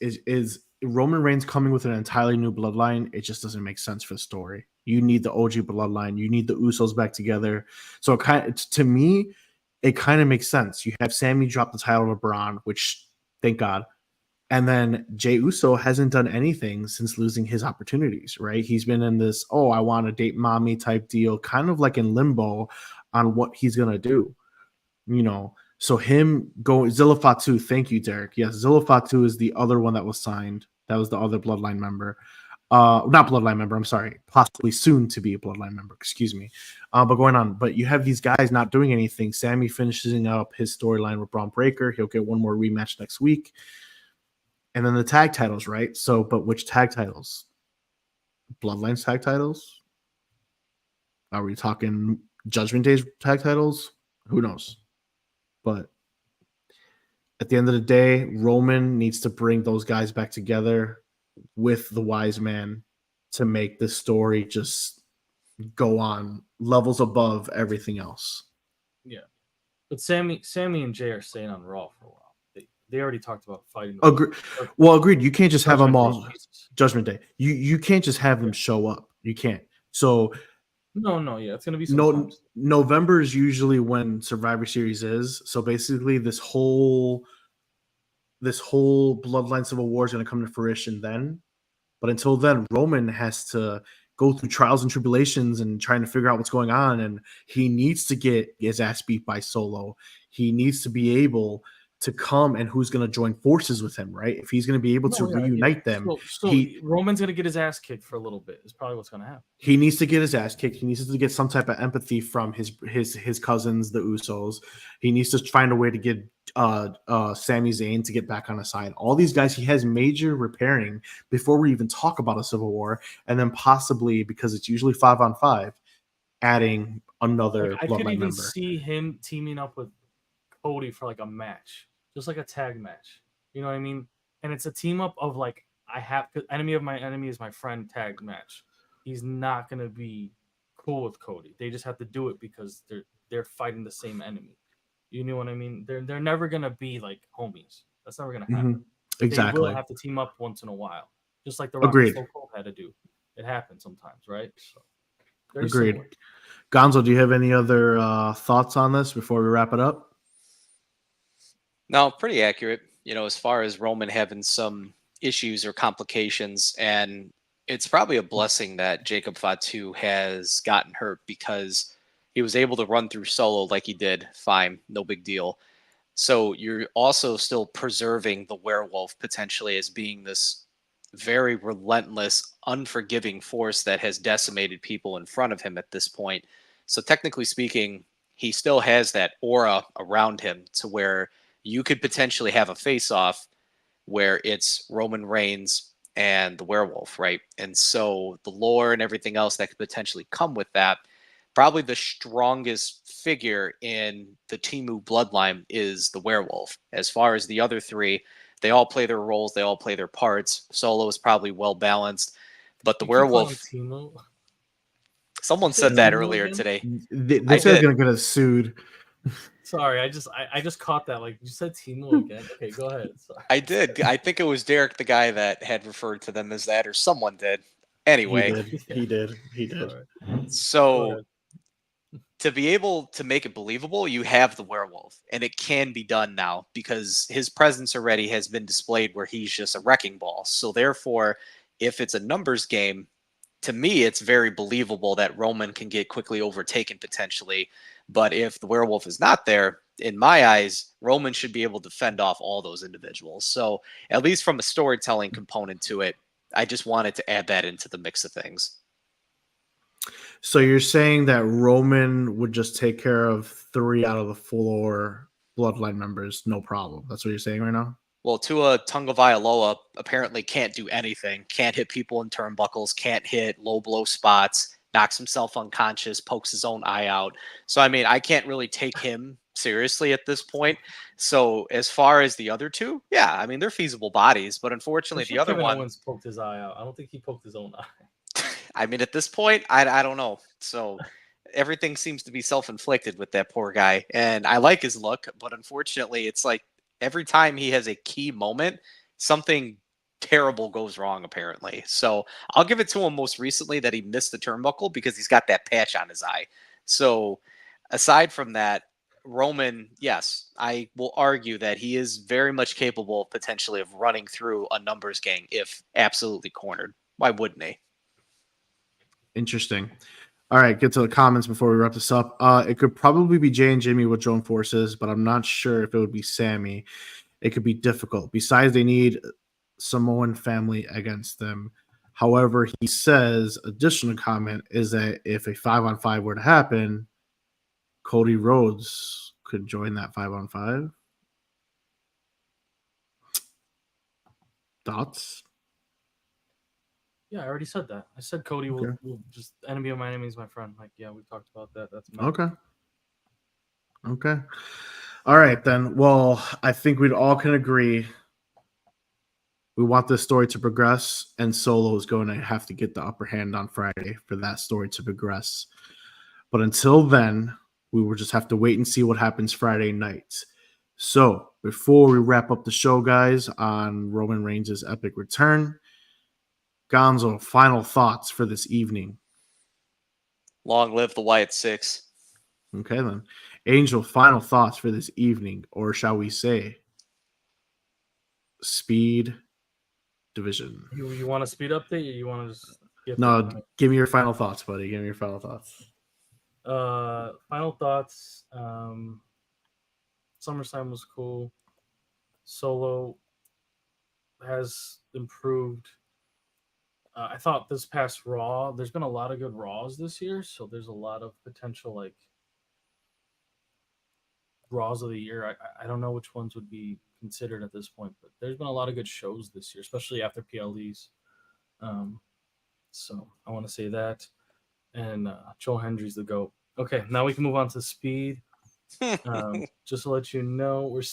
A: Roman Reigns coming with an entirely new bloodline. It just doesn't make sense for the story. You need the OG bloodline. You need the Usos back together. So to me, it kind of makes sense. You have Sammy drop the title to Braun, which thank God. And then Jey Uso hasn't done anything since losing his opportunities, right? He's been in this, oh, I want to date mommy type deal, kind of like in limbo on what he's going to do, So him going, Zilla Fatu, thank you, Derek. Yes, Zilla Fatu is the other one that was signed. That was the other Bloodline member. Not Bloodline member, I'm sorry. Possibly soon to be a Bloodline member, excuse me. But going on, but you have these guys not doing anything. Sammy finishing up his storyline with Braun Breaker. He'll get one more rematch next week. And then the tag titles, right? So, but which tag titles? Bloodline's tag titles? Are we talking Judgment Day's tag titles? Who knows? But at the end of the day, Roman needs to bring those guys back together with the wise man to make this story just go on levels above everything else.
B: Yeah. But Sammy and Jay are staying on Raw for a while. They already talked about fighting.
A: Agreed. You can't just have them all.
B: Jesus.
A: Judgment Day. You can't just have them show up. You can't. So
B: no, yeah, it's gonna be sometimes.
A: November is usually when Survivor Series is. So basically, this whole Bloodline Civil War is going to come to fruition then. But until then, Roman has to go through trials and tribulations and trying to figure out what's going on, and he needs to get his ass beat by Solo. He needs to be able to come, and who's going to join forces with him, right? If he's going to be able to reunite them.
B: So Roman's going to get his ass kicked for a little bit is probably what's going to happen.
A: He needs to get his ass kicked. He needs to get some type of empathy from his cousins, the Usos. He needs to find a way to get Sami Zayn to get back on his side. All these guys, he has major repairing before we even talk about a Civil War, and then possibly, because it's usually 5-on-5, adding another
B: I
A: Bloodline
B: could even
A: member.
B: see him teaming up with Cody for like a match. Just like a tag match, you know what I mean? And it's a team up of like, enemy of my enemy is my friend tag match. He's not gonna be cool with Cody. They just have to do it because they're fighting the same enemy. You know what I mean? They're never gonna be like homies. That's never gonna happen.
A: Mm-hmm. Exactly.
B: They will have to team up once in a while, just like the Rock and Stone Cold had to do. It happens sometimes, right? So,
A: agreed. Similar. Gonzo, do you have any other thoughts on this before we wrap it up?
C: No, pretty accurate. As far as Roman having some issues or complications, and it's probably a blessing that Jacob Fatu has gotten hurt because he was able to run through Solo like he did. Fine, no big deal. So you're also still preserving the werewolf potentially as being this very relentless, unforgiving force that has decimated people in front of him at this point. So technically speaking, he still has that aura around him to where you could potentially have a face-off where it's Roman Reigns and the werewolf, right? And so the lore and everything else that could potentially come with that, probably the strongest figure in the Temu bloodline is the werewolf. As far as the other three, they all play their roles, they all play their parts. Solo is probably well-balanced, but the werewolf... Someone said that earlier today.
A: This is going to get us sued.
B: Sorry, I just caught that. Like, you said Timo again. Okay, go ahead. Sorry.
C: I did. I think it was Derek, the guy that had referred to them as that, or someone did. Anyway.
A: He did.
C: So, to be able to make it believable, you have the werewolf. And it can be done now because his presence already has been displayed where he's just a wrecking ball. So, therefore, if it's a numbers game, to me, it's very believable that Roman can get quickly overtaken potentially. But if the werewolf is not there, in my eyes, Roman should be able to fend off all those individuals. So at least from a storytelling component to it, I just wanted to add that into the mix of things.
A: So you're saying that Roman would just take care of 3 out of the 4 bloodline members, no problem. That's what you're saying right now?
C: Well, Tua Tagovailoa apparently can't do anything. Can't hit people in turnbuckles, can't hit low blow spots, knocks himself unconscious, pokes his own eye out. So, I mean, I can't really take him seriously at this point. So, as far as the other two, yeah, I mean, they're feasible bodies. But unfortunately, the other
B: Kevin
C: one...
B: Owens poked his eye out. I don't think he poked his own eye.
C: I mean, at this point, I don't know. So, everything seems to be self-inflicted with that poor guy. And I like his look, but unfortunately, it's like every time he has a key moment, something terrible goes wrong, apparently. So I'll give it to him most recently that he missed the turnbuckle because he's got that patch on his eye. So aside from that, Roman, yes, I will argue that he is very much capable potentially of running through a numbers gang if absolutely cornered. Why wouldn't he?
A: Interesting. All right, get to the comments before we wrap this up. It could probably be Jay and Jimmy with Joan Forces, but I'm not sure if it would be Sammy. It could be difficult. Besides, they need Samoan family against them. However, he says, additional comment is that if a 5-on-5 were to happen, Cody Rhodes could join that 5-on-5. Thoughts?
B: Yeah, I already said that. I said Cody
A: Okay.
B: will just enemy of my enemy is my friend. Like, yeah, we talked about that. That's my
A: Okay. All right, then. Well, I think we'd all can agree we want this story to progress, and Solo is going to have to get the upper hand on Friday for that story to progress. But until then, we will just have to wait and see what happens Friday night. So before we wrap up the show, guys, on Roman Reigns' epic return, Gonzo, final thoughts for this evening.
C: Long live the Wyatt Six.
A: Okay, then. Angel, final thoughts for this evening, or shall we say speed division?
B: You want a speed update, or you want to just get
A: No, give me your final thoughts, buddy. Give me your final thoughts.
B: Final thoughts. SummerSlam was cool. Solo has improved. I thought this past Raw, there's been a lot of good Raws this year, so there's a lot of potential like Raws of the year. I don't know which ones would be considered at this point, but there's been a lot of good shows this year, especially after PLEs. So I want to say that. And Joe Hendry's the GOAT. Okay, now we can move on to speed. Just to let you know, we're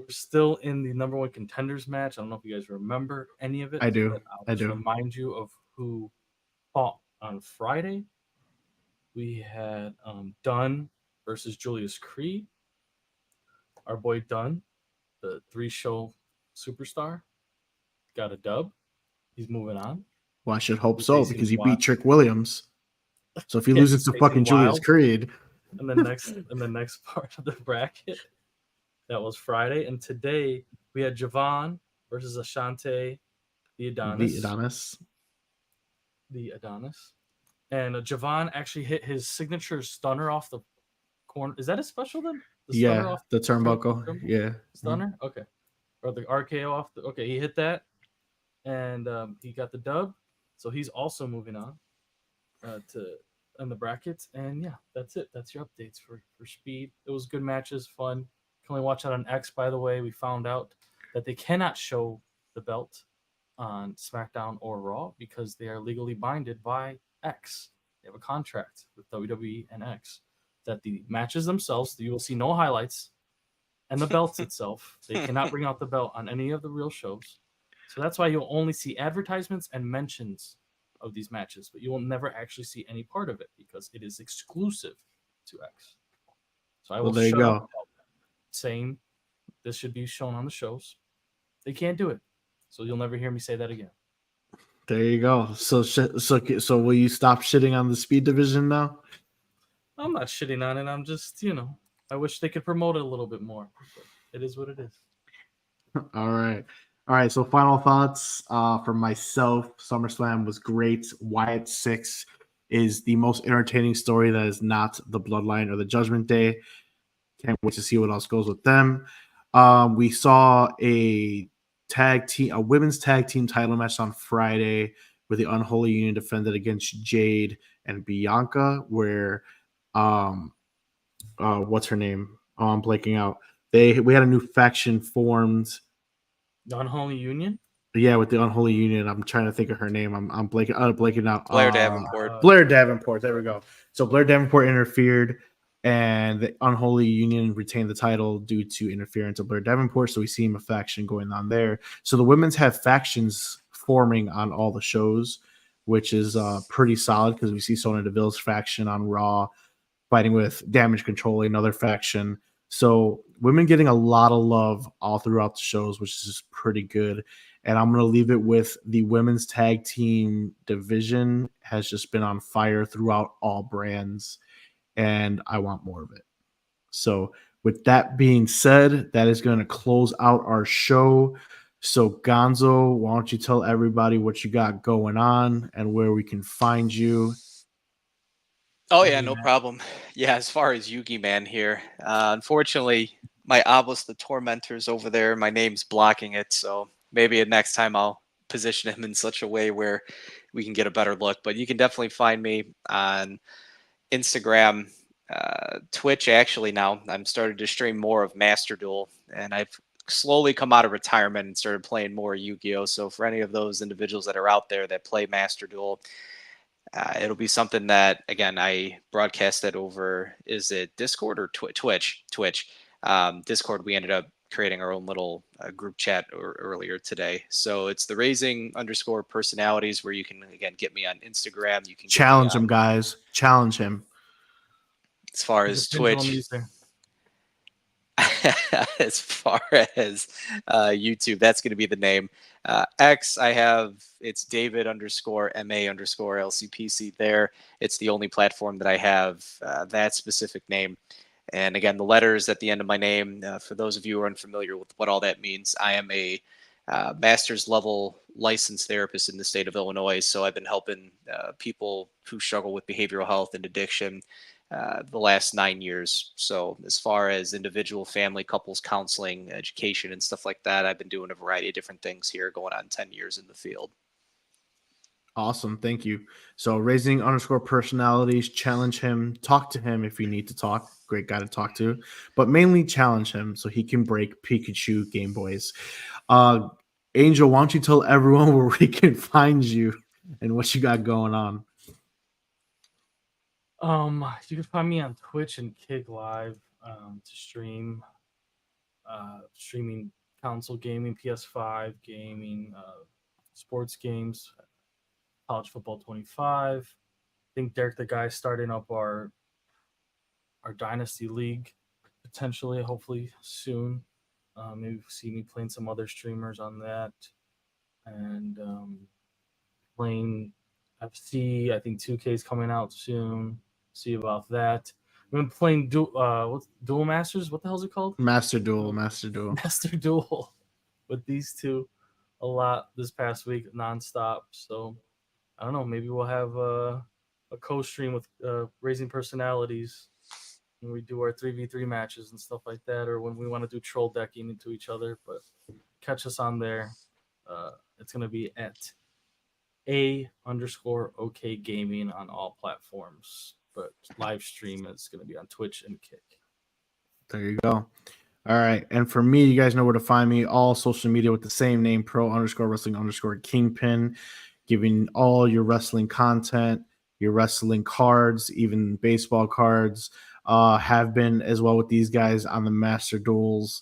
B: still in the number one contenders match. I don't know if you guys remember any of it.
A: I do.
B: But I'll just remind you of who fought on Friday. We had Dunn versus Julius Creed. Our boy Dunn, the 3-show superstar, got a dub. He's moving on.
A: Well, I should hope so, because he beat Trick Williams. So if he loses to fucking Julius Creed.
B: And the next part of the bracket, that was Friday. And today we had Javon versus Ashante, the Adonis. And Javon actually hit his signature stunner off the corner. Is that a special then?
A: The turnbuckle. Yeah.
B: Stunner? Okay. Or the RKO off the. Okay, he hit that. And he got the dub. So he's also moving on in the brackets. And yeah, that's it. That's your updates for speed. It was good matches, fun. You can only watch it on X, by the way. We found out that they cannot show the belt on SmackDown or Raw because they are legally binded by X. They have a contract with WWE and X that the matches themselves, you will see no highlights, and the belts itself, they cannot bring out the belt on any of the real shows. So that's why you'll only see advertisements and mentions of these matches, but you will never actually see any part of it because it is exclusive to X. So I will
A: there you go.
B: Saying this should be shown on the shows. They can't do it. So you'll never hear me say that again.
A: There you go. So will you stop shitting on the speed division now?
B: I'm not shitting on it. I'm just, I wish they could promote it a little bit more. But it is what it is.
A: All right. So final thoughts for myself. SummerSlam was great. Wyatt 6 is the most entertaining story that is not the Bloodline or the Judgment Day. Can't wait to see what else goes with them. We saw a women's tag team title match on Friday where the Unholy Union defended against Jade and Bianca, where what's her name? Oh, I'm blanking out. We had a new faction formed.
B: The Unholy Union?
A: Yeah, with the Unholy Union. I'm trying to think of her name. I'm blanking out.
C: Blair Davenport.
A: Blair Davenport. There we go. So Blair Davenport interfered, and the Unholy Union retained the title due to interference of Blair Davenport. So we see a faction going on there. So the women's have factions forming on all the shows, which is pretty solid because we see Sonya Deville's faction on Raw fighting with Damage Control, another faction. So women getting a lot of love all throughout the shows, which is just pretty good. And I'm going to leave it with the women's tag team division has just been on fire throughout all brands. And I want more of it. So with that being said, that is going to close out our show. So Gonzo, why don't you tell everybody what you got going on and where we can find you?
C: Oh
B: Where
C: yeah,
B: you
C: no
B: at?
C: problem. Yeah, as far as Yugi Man here, unfortunately, my Obelisk the Tormentor's over there. My name's blocking it, so maybe next time I'll position him in such a way where we can get a better look. But you can definitely find me on Instagram, Twitch. Actually, now I'm started to stream more of Master Duel, and I've slowly come out of retirement and started playing more Yu-Gi-Oh. So for any of those individuals that are out there that play Master Duel, it'll be something that, again, I broadcasted over, is it Discord or Twitch? Twitch. Discord, we ended up creating our own little group chat earlier today. So it's the raising_personalities where you can, again, get me on Instagram. You can get me
A: Challenge him,
C: on,
A: guys. Challenge him.
C: as far
B: He's a
C: as
B: pendulum
C: Twitch,
B: user.
C: as far as YouTube, that's going to be the name. X, I have, it's David_MA_LCPC there. It's the only platform that I have that specific name. And again, the letters at the end of my name, for those of you who are unfamiliar with what all that means, I am a master's level licensed therapist in the state of Illinois. So I've been helping people who struggle with behavioral health and addiction the last 9 years. So as far as individual, family, couples counseling, education, and stuff like that, I've been doing a variety of different things here, going on 10 years in the field.
A: Awesome. Thank you. So raising_personalities, challenge him, talk to him if you need to talk. Great guy to talk to, but mainly challenge him so he can break Pikachu Game Boys. Angel, why don't you tell everyone where we can find you and what you got going on?
B: You can find me on Twitch and Kick Live to stream, streaming console gaming, PS5 gaming, sports games, college football 25. I think Derek the guy starting up our dynasty league potentially, hopefully soon. Maybe see me playing some other streamers on that, and playing FC. I think 2K is coming out soon. See about that. We've been playing what's Duel Masters. What the hell is it called?
A: Master Duel. Master
B: Duel with these two a lot this past week nonstop. So I don't know. Maybe we'll have a co-stream with Raising Personalities when we do our 3v3 matches and stuff like that, or when we want to do troll decking into each other. But catch us on there. It's gonna be at A_OK Gaming on all platforms. But live stream is gonna be on Twitch and Kick.
A: There you go. All right. And for me, you guys know where to find me. All social media with the same name, pro_wrestling_Kingpin, giving all your wrestling content, your wrestling cards, even baseball cards, have been as well with these guys on the Master Duels.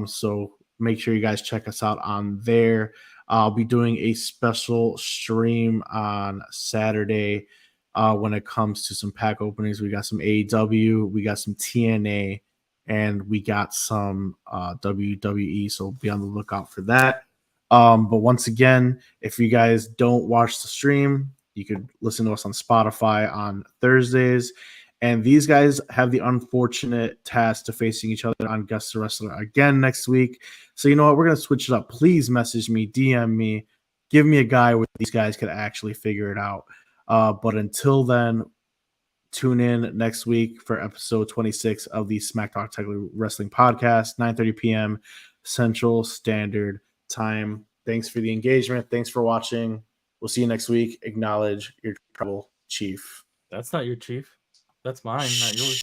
A: So make sure you guys check us out on there. I'll be doing a special stream on Saturday when it comes to some pack openings. We got some AEW, we got some TNA, and we got some WWE, so be on the lookout for that. But once again, if you guys don't watch the stream, you could listen to us on Spotify on Thursdays. And these guys have the unfortunate task of facing each other on Guest the Wrestler again next week. So you know what? We're going to switch it up. Please message me, DM me, give me a guy where these guys could actually figure it out. But until then, tune in next week for episode 26 of the Smacktalk Technically Wrestling Podcast, 9:30 p.m. Central Standard Time. Thanks for the engagement. Thanks for watching. We'll see you next week. Acknowledge your tribal chief.
B: That's not your chief. That's mine, not yours.